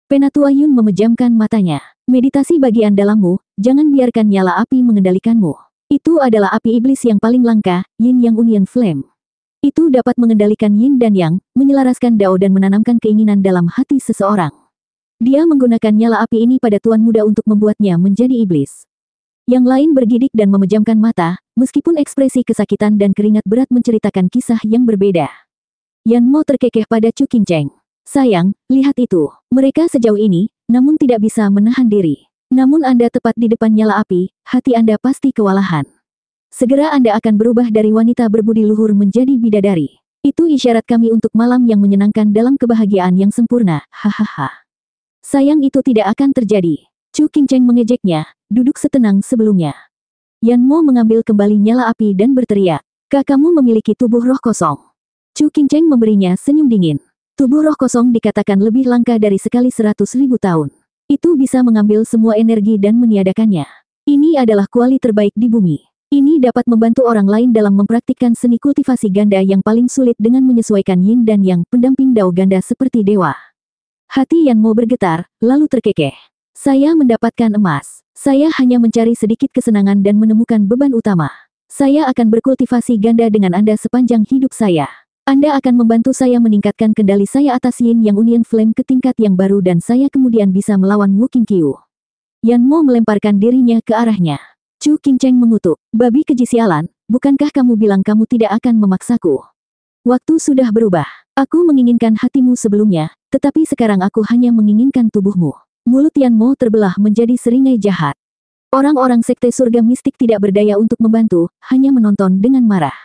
Penatua Yun memejamkan matanya. Meditasi bagian dalammu, jangan biarkan nyala api mengendalikanmu. Itu adalah api iblis yang paling langka, Yin Yang Union Flame. Itu dapat mengendalikan Yin dan Yang, menyelaraskan Dao dan menanamkan keinginan dalam hati seseorang. Dia menggunakan nyala api ini pada tuan muda untuk membuatnya menjadi iblis. Yang lain bergidik dan memejamkan mata, meskipun ekspresi kesakitan dan keringat berat menceritakan kisah yang berbeda. Yan Mo terkekeh pada Chu Qingcheng. Sayang, lihat itu. Mereka sejauh ini, namun tidak bisa menahan diri. Namun Anda tepat di depan nyala api, hati Anda pasti kewalahan. Segera Anda akan berubah dari wanita berbudi luhur menjadi bidadari. Itu isyarat kami untuk malam yang menyenangkan dalam kebahagiaan yang sempurna, hahaha. Sayang itu tidak akan terjadi. Chu Qingcheng mengejeknya, duduk setenang sebelumnya. Yan Mo mengambil kembali nyala api dan berteriak, kamu memiliki tubuh roh kosong. Chu Qingcheng memberinya senyum dingin. Tubuh roh kosong dikatakan lebih langka dari sekali 100.000 tahun. Itu bisa mengambil semua energi dan meniadakannya. Ini adalah kuali terbaik di bumi. Ini dapat membantu orang lain dalam mempraktikkan seni kultivasi ganda yang paling sulit dengan menyesuaikan yin dan yang pendamping dao ganda seperti dewa. Hati Yan Mo bergetar, lalu terkekeh. Saya mendapatkan emas. Saya hanya mencari sedikit kesenangan dan menemukan beban utama. Saya akan berkultivasi ganda dengan Anda sepanjang hidup saya. Anda akan membantu saya meningkatkan kendali saya atas yin yang union flame ke tingkat yang baru dan saya kemudian bisa melawan Wu Qingqiu. Yan Mo melemparkan dirinya ke arahnya. Chu Qingcheng mengutuk, babi keji sialan, bukankah kamu bilang kamu tidak akan memaksaku? Waktu sudah berubah. Aku menginginkan hatimu sebelumnya, tetapi sekarang aku hanya menginginkan tubuhmu. Mulut Yan Mo terbelah menjadi seringai jahat. Orang-orang sekte surga mistik tidak berdaya untuk membantu, hanya menonton dengan marah.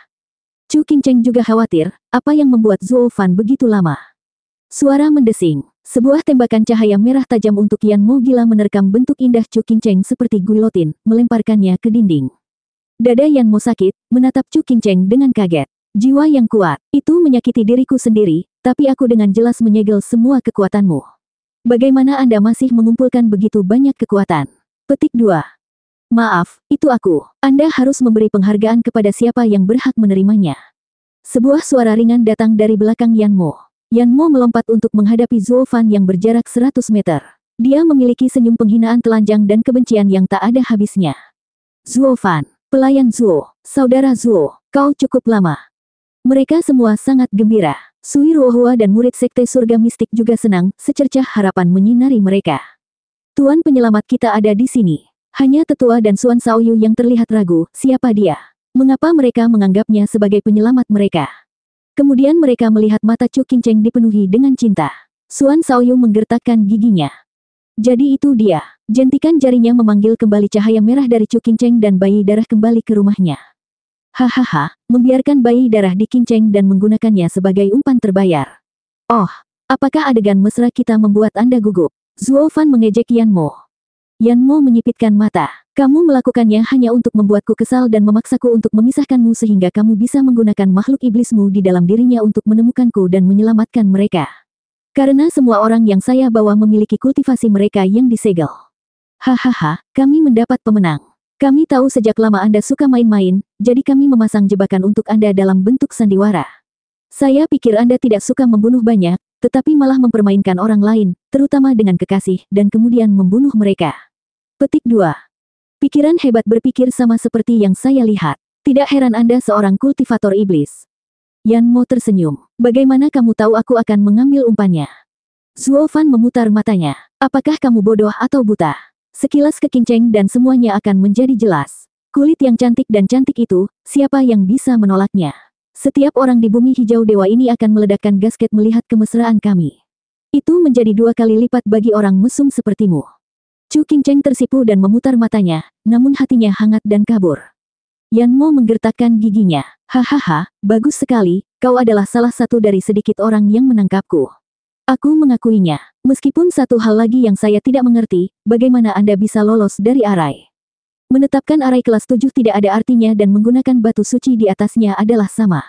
Chu Qingcheng juga khawatir, apa yang membuat Zuo Fan begitu lama. Suara mendesing. Sebuah tembakan cahaya merah tajam untuk Yan Mo gila menerkam bentuk indah Chu Qingcheng seperti guillotine, melemparkannya ke dinding. Dada Yan Mo sakit, menatap Chu Qingcheng dengan kaget. Jiwa yang kuat, itu menyakiti diriku sendiri, tapi aku dengan jelas menyegel semua kekuatanmu. Bagaimana Anda masih mengumpulkan begitu banyak kekuatan? Petik 2. Maaf, itu aku. Anda harus memberi penghargaan kepada siapa yang berhak menerimanya. Sebuah suara ringan datang dari belakang Yan Mo. Yan Mo melompat untuk menghadapi Zuo Fan yang berjarak 100 meter. Dia memiliki senyum penghinaan telanjang dan kebencian yang tak ada habisnya. Zuo Fan, pelayan Zuo, saudara Zuo, kau cukup lama. Mereka semua sangat gembira. Sui Ruohua dan murid sekte surga mistik juga senang, secercah harapan menyinari mereka. Tuan penyelamat kita ada di sini. Hanya tetua dan Suan Shaoyu yang terlihat ragu, siapa dia? Mengapa mereka menganggapnya sebagai penyelamat mereka? Kemudian mereka melihat mata Chu Qingcheng dipenuhi dengan cinta. Suan Shaoyu menggertakkan giginya. Jadi itu dia. Jentikan jarinya memanggil kembali cahaya merah dari Chu Qingcheng dan bayi darah kembali ke rumahnya. Hahaha, membiarkan bayi darah di Qingcheng dan menggunakannya sebagai umpan terbayar. Oh, apakah adegan mesra kita membuat Anda gugup? Zuo Fan mengejek Yan Mo. Yan Mo menyipitkan mata. Kamu melakukannya hanya untuk membuatku kesal dan memaksaku untuk memisahkanmu sehingga kamu bisa menggunakan makhluk iblismu di dalam dirinya untuk menemukanku dan menyelamatkan mereka. Karena semua orang yang saya bawa memiliki kultivasi mereka yang disegel. Hahaha, kami mendapat pemenang. Kami tahu sejak lama Anda suka main-main, jadi kami memasang jebakan untuk Anda dalam bentuk sandiwara. Saya pikir Anda tidak suka membunuh banyak, tetapi malah mempermainkan orang lain, terutama dengan kekasih, dan kemudian membunuh mereka. Petik 2. Pikiran hebat berpikir sama seperti yang saya lihat. Tidak heran Anda seorang kultivator iblis. Yan Mo tersenyum. Bagaimana kamu tahu aku akan mengambil umpannya? Zuo Fan memutar matanya. Apakah kamu bodoh atau buta? Sekilas ke Qingcheng dan semuanya akan menjadi jelas. Kulit yang cantik dan cantik itu, siapa yang bisa menolaknya? Setiap orang di bumi hijau dewa ini akan meledakkan gasket melihat kemesraan kami. Itu menjadi 2 kali lipat bagi orang mesum sepertimu. Chu Qingcheng tersipu dan memutar matanya, namun hatinya hangat dan kabur. Yan Mo menggertakkan giginya. Hahaha, bagus sekali, kau adalah salah satu dari sedikit orang yang menangkapku. Aku mengakuinya. Meskipun satu hal lagi yang saya tidak mengerti, bagaimana Anda bisa lolos dari arai? Menetapkan arai kelas 7 tidak ada artinya dan menggunakan batu suci di atasnya adalah sama.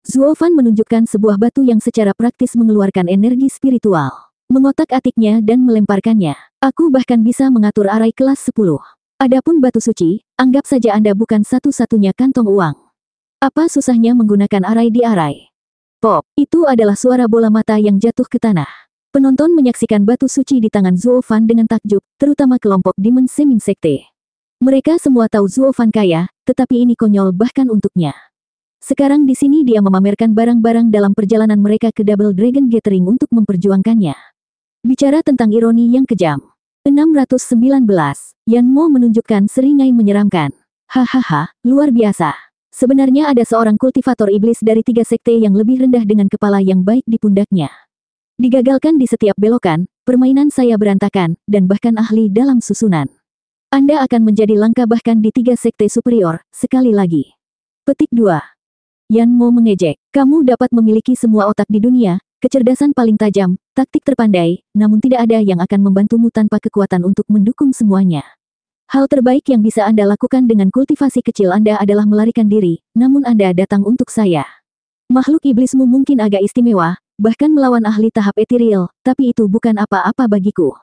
Zuo Fan menunjukkan sebuah batu yang secara praktis mengeluarkan energi spiritual. Mengotak-atiknya dan melemparkannya. Aku bahkan bisa mengatur arai kelas 10. Adapun batu suci, anggap saja Anda bukan satu-satunya kantong uang. Apa susahnya menggunakan arai di arai? Pop, itu adalah suara bola mata yang jatuh ke tanah. Penonton menyaksikan batu suci di tangan Zuo Fan dengan takjub, terutama kelompok Demon Semin Sekte. Mereka semua tahu Zuo Fan kaya, tetapi ini konyol bahkan untuknya. Sekarang di sini dia memamerkan barang-barang dalam perjalanan mereka ke Double Dragon Gathering untuk memperjuangkannya. Bicara tentang ironi yang kejam. 619. Yanmo menunjukkan seringai menyeramkan. Hahaha, luar biasa. Sebenarnya ada seorang kultivator iblis dari 3 sekte yang lebih rendah dengan kepala yang baik di pundaknya. Digagalkan di setiap belokan, permainan saya berantakan, dan bahkan ahli dalam susunan. Anda akan menjadi langka bahkan di 3 sekte superior, sekali lagi. Petik 2. Yanmo mengejek. Kamu dapat memiliki semua otak di dunia, kecerdasan paling tajam, taktik terpandai, namun tidak ada yang akan membantumu tanpa kekuatan untuk mendukung semuanya. Hal terbaik yang bisa Anda lakukan dengan kultivasi kecil Anda adalah melarikan diri, namun Anda datang untuk saya. Makhluk iblismu mungkin agak istimewa, bahkan melawan ahli tahap ethereal, tapi itu bukan apa-apa bagiku.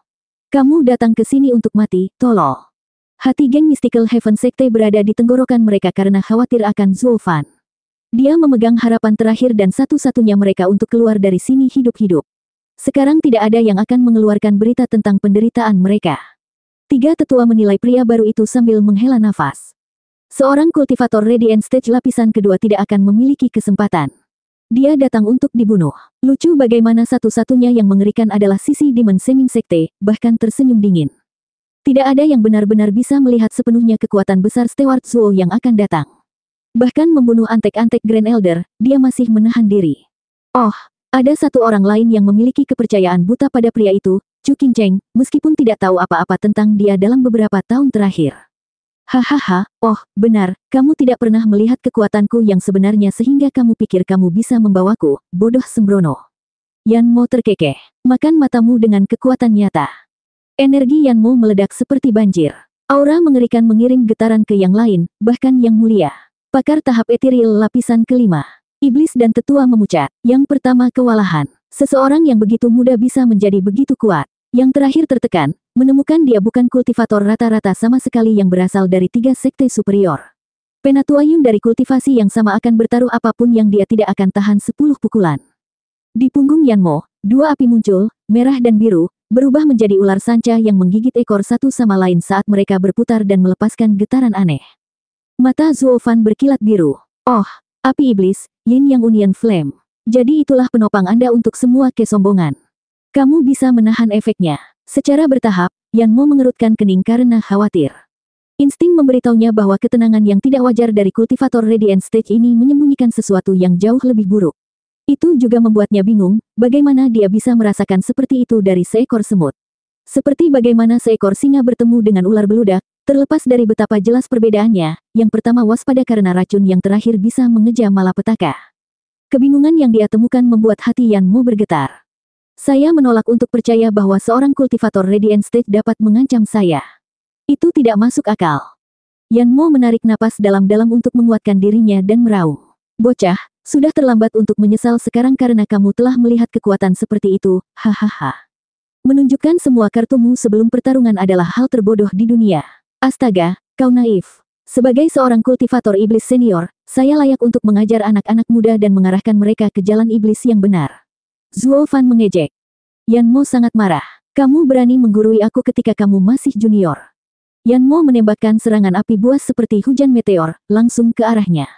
Kamu datang ke sini untuk mati, tolol. Hati geng Mystical Heaven Sekte berada di tenggorokan mereka karena khawatir akan Zuo Fan. Dia memegang harapan terakhir dan satu-satunya mereka untuk keluar dari sini hidup-hidup. Sekarang tidak ada yang akan mengeluarkan berita tentang penderitaan mereka. 3 tetua menilai pria baru itu sambil menghela nafas. Seorang kultivator Radiant Stage lapisan kedua tidak akan memiliki kesempatan. Dia datang untuk dibunuh. Lucu bagaimana satu-satunya yang mengerikan adalah sisi Demon Seming Sekte, bahkan tersenyum dingin. Tidak ada yang benar-benar bisa melihat sepenuhnya kekuatan besar Steward Zuo yang akan datang. Bahkan membunuh antek-antek Grand Elder, dia masih menahan diri. Oh, ada satu orang lain yang memiliki kepercayaan buta pada pria itu, Chu Qingcheng, meskipun tidak tahu apa-apa tentang dia dalam beberapa tahun terakhir. Hahaha, oh, benar, kamu tidak pernah melihat kekuatanku yang sebenarnya sehingga kamu pikir kamu bisa membawaku, bodoh sembrono. Yanmo terkekeh. Makan matamu dengan kekuatan nyata. Energi Yanmo meledak seperti banjir. Aura mengerikan mengirim getaran ke yang lain, bahkan yang mulia. Pakar tahap ethereal lapisan kelima. Iblis dan tetua memucat. Yang pertama kewalahan. Seseorang yang begitu muda bisa menjadi begitu kuat. Yang terakhir tertekan, menemukan dia bukan kultivator rata-rata sama sekali yang berasal dari 3 sekte superior. Penatuayun dari kultivasi yang sama akan bertaruh apapun yang dia tidak akan tahan 10 pukulan. Di punggung Yanmo, 2 api muncul, merah dan biru, berubah menjadi ular sanca yang menggigit ekor satu sama lain saat mereka berputar dan melepaskan getaran aneh. Mata Zuo Fan berkilat biru. Oh, api iblis, Yin Yang Union Flame. Jadi itulah penopang Anda untuk semua kesombongan. Kamu bisa menahan efeknya. Secara bertahap, Yanmo mengerutkan kening karena khawatir. Insting memberitahunya bahwa ketenangan yang tidak wajar dari kultivator Radiant Stage ini menyembunyikan sesuatu yang jauh lebih buruk. Itu juga membuatnya bingung, bagaimana dia bisa merasakan seperti itu dari seekor semut. Seperti bagaimana seekor singa bertemu dengan ular beludak, terlepas dari betapa jelas perbedaannya, yang pertama waspada karena racun yang terakhir bisa mengejam malapetaka. Kebingungan yang dia temukan membuat hati Yanmo bergetar. Saya menolak untuk percaya bahwa seorang kultivator Radiant Stage dapat mengancam saya. Itu tidak masuk akal. Yanmo menarik napas dalam-dalam untuk menguatkan dirinya dan meraung. Bocah, sudah terlambat untuk menyesal sekarang karena kamu telah melihat kekuatan seperti itu, hahaha. Menunjukkan semua kartumu sebelum pertarungan adalah hal terbodoh di dunia. Astaga, kau naif. Sebagai seorang kultivator iblis senior, saya layak untuk mengajar anak-anak muda dan mengarahkan mereka ke jalan iblis yang benar. Zuo Fan mengejek. Yanmo sangat marah. Kamu berani menggurui aku ketika kamu masih junior. Yanmo menembakkan serangan api buas seperti hujan meteor, langsung ke arahnya.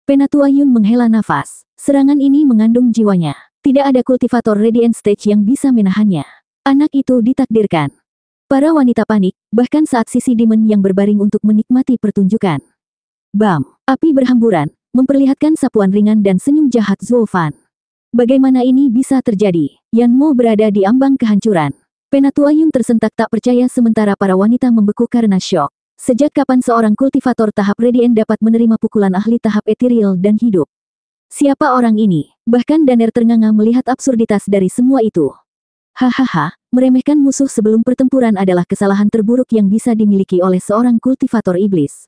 Penatuayun menghela nafas. Serangan ini mengandung jiwanya. Tidak ada kultivator Radiant Stage yang bisa menahannya. Anak itu ditakdirkan. Para wanita panik, bahkan saat sisi demon yang berbaring untuk menikmati pertunjukan. Bam! Api berhamburan, memperlihatkan sapuan ringan dan senyum jahat Zuo Fan. Bagaimana ini bisa terjadi? Yanmo berada di ambang kehancuran. Penatuayun tersentak tak percaya sementara para wanita membeku karena syok. Sejak kapan seorang kultivator tahap Radiant dapat menerima pukulan ahli tahap ethereal dan hidup? Siapa orang ini? Bahkan Daner ternganga melihat absurditas dari semua itu. Hahaha, meremehkan musuh sebelum pertempuran adalah kesalahan terburuk yang bisa dimiliki oleh seorang kultivator iblis.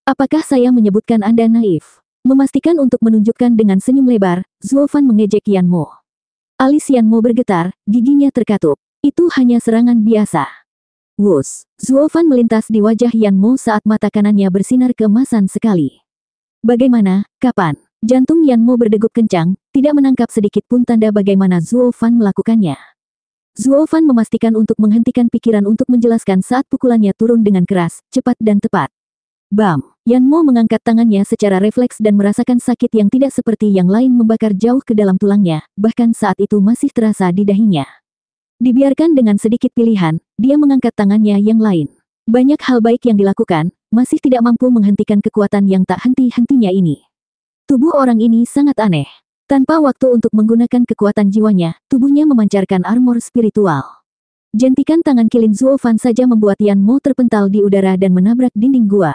Apakah saya menyebutkan Anda naif? Memastikan untuk menunjukkan dengan senyum lebar, Zuo Fan mengejek Yanmo. Alis Yanmo bergetar, giginya terkatup. Itu hanya serangan biasa. Wus, Zuo Fan melintas di wajah Yanmo saat mata kanannya bersinar keemasan sekali. Bagaimana, kapan? Jantung Yanmo berdegup kencang, tidak menangkap sedikit pun tanda bagaimana Zuo Fan melakukannya. Zuo Fan memastikan untuk menghentikan pikiran untuk menjelaskan saat pukulannya turun dengan keras, cepat dan tepat. Bam! Yanmo mengangkat tangannya secara refleks dan merasakan sakit yang tidak seperti yang lain membakar jauh ke dalam tulangnya, bahkan saat itu masih terasa di dahinya. Dibiarkan dengan sedikit pilihan, dia mengangkat tangannya yang lain. Banyak hal baik yang dilakukan, masih tidak mampu menghentikan kekuatan yang tak henti-hentinya ini. Tubuh orang ini sangat aneh. Tanpa waktu untuk menggunakan kekuatan jiwanya, tubuhnya memancarkan armor spiritual. Jentikan tangan kilin Zuo Fan saja membuat Yan Mo terpental di udara dan menabrak dinding gua.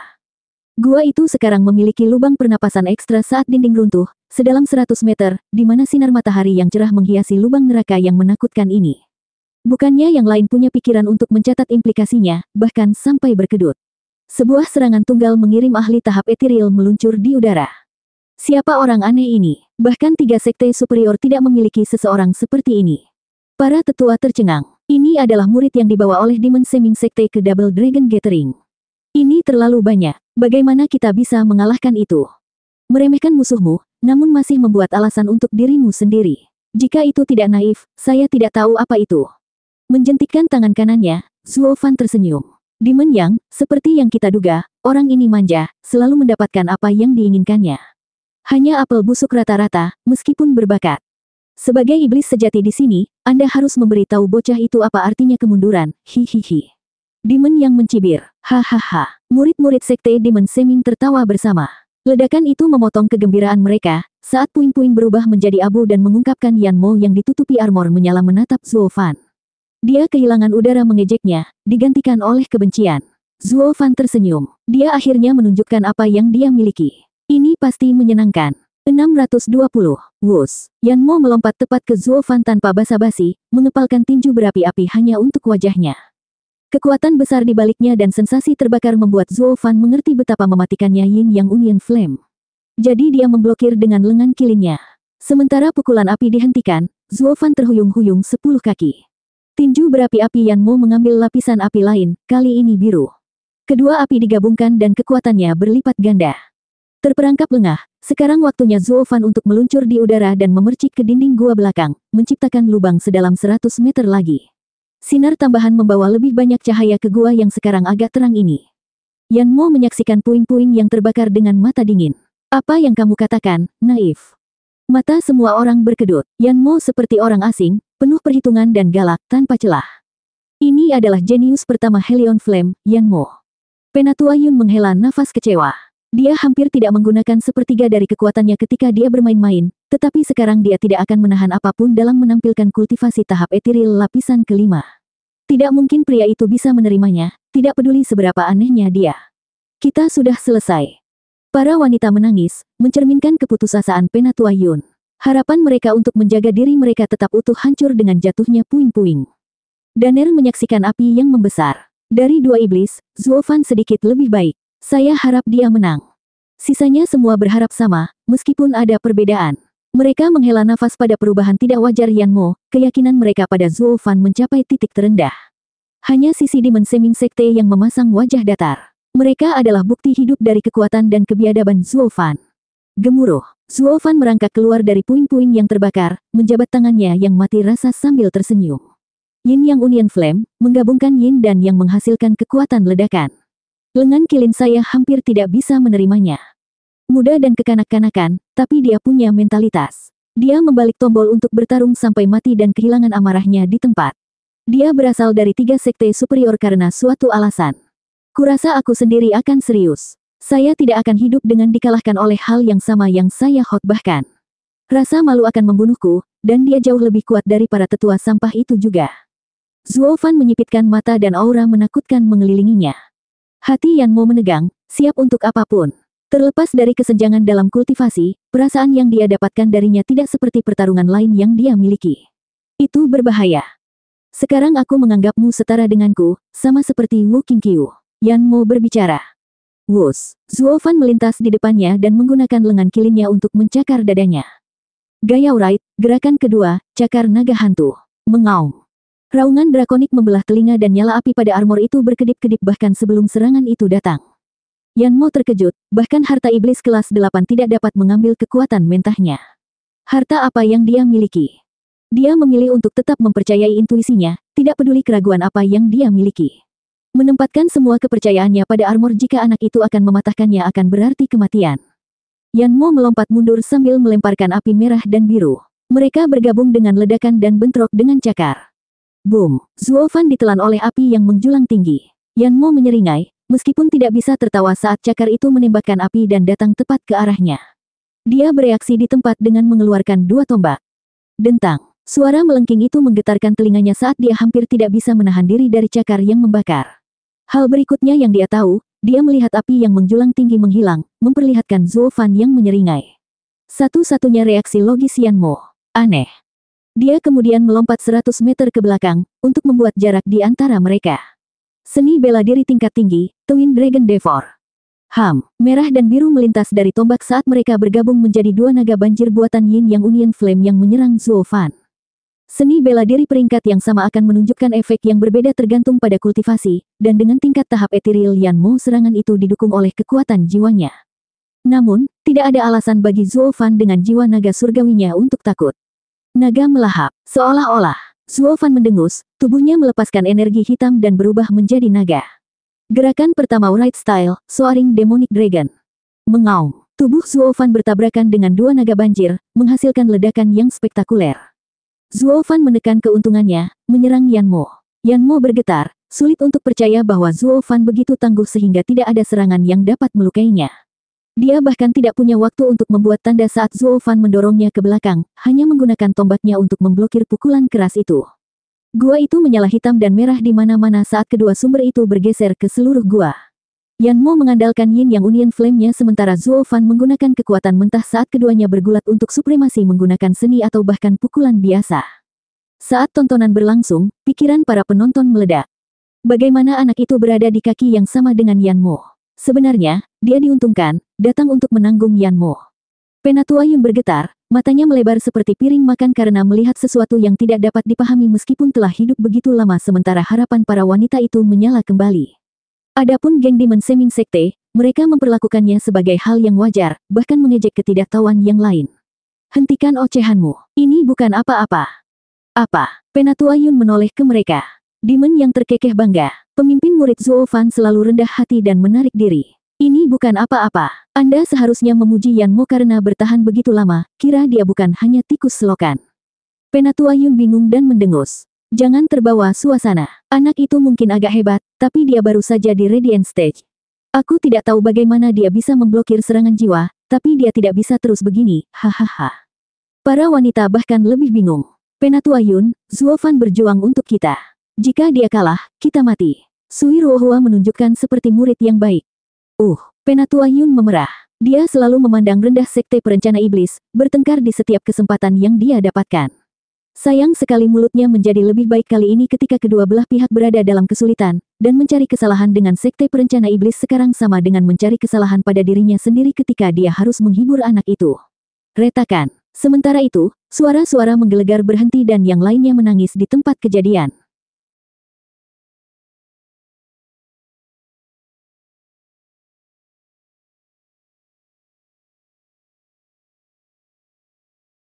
Gua itu sekarang memiliki lubang pernapasan ekstra saat dinding runtuh, sedalam 100 meter, di mana sinar matahari yang cerah menghiasi lubang neraka yang menakutkan ini. Bukannya yang lain punya pikiran untuk mencatat implikasinya, bahkan sampai berkedut. Sebuah serangan tunggal mengirim ahli tahap etiril meluncur di udara. Siapa orang aneh ini? Bahkan 3 sekte superior tidak memiliki seseorang seperti ini. Para tetua tercengang. Ini adalah murid yang dibawa oleh Demon Seming Sekte ke Double Dragon Gathering. Ini terlalu banyak. Bagaimana kita bisa mengalahkan itu? Meremehkan musuhmu, namun masih membuat alasan untuk dirimu sendiri. Jika itu tidak naif, saya tidak tahu apa itu. Menjentikkan tangan kanannya, Zuo Fan tersenyum. Demon Yang, seperti yang kita duga, orang ini manja, selalu mendapatkan apa yang diinginkannya. Hanya apel busuk rata-rata, meskipun berbakat. Sebagai iblis sejati di sini, Anda harus memberitahu bocah itu apa artinya kemunduran, hihihi. Demon Yang mencibir, hahaha. Murid-murid sekte Demon Seming tertawa bersama. Ledakan itu memotong kegembiraan mereka, saat puing-puing berubah menjadi abu dan mengungkapkan Yan Mo yang ditutupi armor menyala menatap Zuo Fan. Dia kehilangan udara mengejeknya, digantikan oleh kebencian. Zuo Fan tersenyum. Dia akhirnya menunjukkan apa yang dia miliki. Ini pasti menyenangkan. 620. Wus. Yan Mo melompat tepat ke Zuo Fan tanpa basa-basi, mengepalkan tinju berapi-api hanya untuk wajahnya. Kekuatan besar di baliknya dan sensasi terbakar membuat Zuo Fan mengerti betapa mematikannya Yin Yang Union Flame. Jadi dia memblokir dengan lengan kilinnya. Sementara pukulan api dihentikan, Zuo Fan terhuyung-huyung 10 kaki. Tinju berapi-api Yan Mo mengambil lapisan api lain, kali ini biru. Kedua api digabungkan dan kekuatannya berlipat ganda. Terperangkap lengah, sekarang waktunya Zuo Fan untuk meluncur di udara dan memercik ke dinding gua belakang, menciptakan lubang sedalam 100 meter lagi. Sinar tambahan membawa lebih banyak cahaya ke gua yang sekarang agak terang ini. Yan Mo menyaksikan puing-puing yang terbakar dengan mata dingin. Apa yang kamu katakan, naif? Mata semua orang berkedut. Yan Mo seperti orang asing, penuh perhitungan dan galak tanpa celah. Ini adalah jenius pertama Helion Flame, Yan Mo. Penatua Yun menghela nafas kecewa. Dia hampir tidak menggunakan sepertiga dari kekuatannya ketika dia bermain-main, tetapi sekarang dia tidak akan menahan apapun dalam menampilkan kultivasi tahap etiril lapisan kelima. Tidak mungkin pria itu bisa menerimanya, tidak peduli seberapa anehnya dia. Kita sudah selesai. Para wanita menangis, mencerminkan keputusasaan Penatua Yun. Harapan mereka untuk menjaga diri mereka tetap utuh hancur dengan jatuhnya puing-puing. Daner menyaksikan api yang membesar. Dari 2 iblis, Zuo Fan sedikit lebih baik. Saya harap dia menang. Sisanya semua berharap sama, meskipun ada perbedaan. Mereka menghela nafas pada perubahan tidak wajar Yan Mo, keyakinan mereka pada Zuo Fan mencapai titik terendah. Hanya sisi Demon Seming Sekte yang memasang wajah datar. Mereka adalah bukti hidup dari kekuatan dan kebiadaban Zuo Fan. Gemuruh, Zuo Fan merangkak keluar dari puing-puing yang terbakar, menjabat tangannya yang mati rasa sambil tersenyum. Yin Yang Union Flame, menggabungkan Yin dan Yang menghasilkan kekuatan ledakan. Lengan kilin saya hampir tidak bisa menerimanya. Muda dan kekanak-kanakan, tapi dia punya mentalitas. Dia membalik tombol untuk bertarung sampai mati dan kehilangan amarahnya di tempat. Dia berasal dari 3 sekte superior karena suatu alasan. Kurasa aku sendiri akan serius. Saya tidak akan hidup dengan dikalahkan oleh hal yang sama yang saya khotbahkan. Rasa malu akan membunuhku, dan dia jauh lebih kuat dari para tetua sampah itu juga. Zuo Fan menyipitkan mata dan aura menakutkan mengelilinginya. Hati Yan Mo menegang, siap untuk apapun. Terlepas dari kesenjangan dalam kultivasi, perasaan yang dia dapatkan darinya tidak seperti pertarungan lain yang dia miliki. Itu berbahaya. Sekarang aku menganggapmu setara denganku, sama seperti Wu Qingqiu. Yan Mo berbicara. Wus, Zuo Fan melintas di depannya dan menggunakan lengan kilinnya untuk mencakar dadanya. Gaya Wright, gerakan kedua, cakar naga hantu. Mengaum. Raungan drakonik membelah telinga dan nyala api pada armor itu berkedip-kedip bahkan sebelum serangan itu datang. Yan Mo terkejut, bahkan harta iblis kelas 8 tidak dapat mengambil kekuatan mentahnya. Harta apa yang dia miliki? Dia memilih untuk tetap mempercayai intuisinya, tidak peduli keraguan apa yang dia miliki. Menempatkan semua kepercayaannya pada armor jika anak itu akan mematahkannya akan berarti kematian. Yan Mo melompat mundur sambil melemparkan api merah dan biru. Mereka bergabung dengan ledakan dan bentrok dengan cakar. Boom! Zuo Fan ditelan oleh api yang menjulang tinggi. Yan Mo menyeringai, meskipun tidak bisa tertawa saat cakar itu menembakkan api dan datang tepat ke arahnya. Dia bereaksi di tempat dengan mengeluarkan dua tombak. Dentang! Suara melengking itu menggetarkan telinganya saat dia hampir tidak bisa menahan diri dari cakar yang membakar. Hal berikutnya yang dia tahu, dia melihat api yang menjulang tinggi menghilang, memperlihatkan Zuo Fan yang menyeringai. Satu-satunya reaksi logis Yan Mo. Aneh. Dia kemudian melompat 100 meter ke belakang, untuk membuat jarak di antara mereka. Seni bela diri tingkat tinggi, Twin Dragon Devor. Merah dan biru melintas dari tombak saat mereka bergabung menjadi dua naga banjir buatan Yin Yang Union Flame yang menyerang Zuo Fan. Seni bela diri peringkat yang sama akan menunjukkan efek yang berbeda tergantung pada kultivasi, dan dengan tingkat tahap etiril Yan Mo serangan itu didukung oleh kekuatan jiwanya. Namun, tidak ada alasan bagi Zuo Fan dengan jiwa naga surgawinya untuk takut. Naga melahap, seolah-olah, Zuo Fan mendengus, tubuhnya melepaskan energi hitam dan berubah menjadi naga. Gerakan pertama Right Style, Soaring Demonic Dragon. Mengaum, tubuh Zuo Fan bertabrakan dengan dua naga banjir, menghasilkan ledakan yang spektakuler. Zuo Fan menekan keuntungannya, menyerang Yan Mo. Yan Mo bergetar, sulit untuk percaya bahwa Zuo Fan begitu tangguh sehingga tidak ada serangan yang dapat melukainya. Dia bahkan tidak punya waktu untuk membuat tanda saat Zuo Fan mendorongnya ke belakang, hanya menggunakan tombaknya untuk memblokir pukulan keras itu. Gua itu menyala hitam dan merah di mana-mana saat kedua sumber itu bergeser ke seluruh gua. Yan Mo mengandalkan Yin Yang Union Flame-nya sementara Zuo Fan menggunakan kekuatan mentah saat keduanya bergulat untuk supremasi menggunakan seni atau bahkan pukulan biasa. Saat tontonan berlangsung, pikiran para penonton meledak. Bagaimana anak itu berada di kaki yang sama dengan Yan Mo? Sebenarnya, dia diuntungkan, datang untuk menanggung Yan Mo. Penatua Yun bergetar, matanya melebar seperti piring makan karena melihat sesuatu yang tidak dapat dipahami meskipun telah hidup begitu lama sementara harapan para wanita itu menyala kembali. Adapun geng Demon Seming Sekte, mereka memperlakukannya sebagai hal yang wajar, bahkan mengejek ketidaktahuan yang lain. Hentikan ocehanmu, ini bukan apa-apa. Apa? Penatua Yun menoleh ke mereka. Demon yang terkekeh bangga, pemimpin murid Zuo Fan selalu rendah hati dan menarik diri. Ini bukan apa-apa. Anda seharusnya memuji Yan Mo karena bertahan begitu lama, kira dia bukan hanya tikus selokan. Penatua Yun bingung dan mendengus. Jangan terbawa suasana. Anak itu mungkin agak hebat, tapi dia baru saja di Radiant Stage. Aku tidak tahu bagaimana dia bisa memblokir serangan jiwa, tapi dia tidak bisa terus begini, hahaha. Para wanita bahkan lebih bingung. Penatua Yun, Zuo Fan berjuang untuk kita. Jika dia kalah, kita mati. Sui Ruohua menunjukkan seperti murid yang baik. Penatua Yun memerah. Dia selalu memandang rendah sekte perencana iblis, bertengkar di setiap kesempatan yang dia dapatkan. Sayang sekali mulutnya menjadi lebih baik kali ini ketika kedua belah pihak berada dalam kesulitan, dan mencari kesalahan dengan sekte perencana iblis sekarang sama dengan mencari kesalahan pada dirinya sendiri ketika dia harus menghibur anak itu. Retakan. Sementara itu, suara-suara menggelegar berhenti dan yang lainnya menangis di tempat kejadian.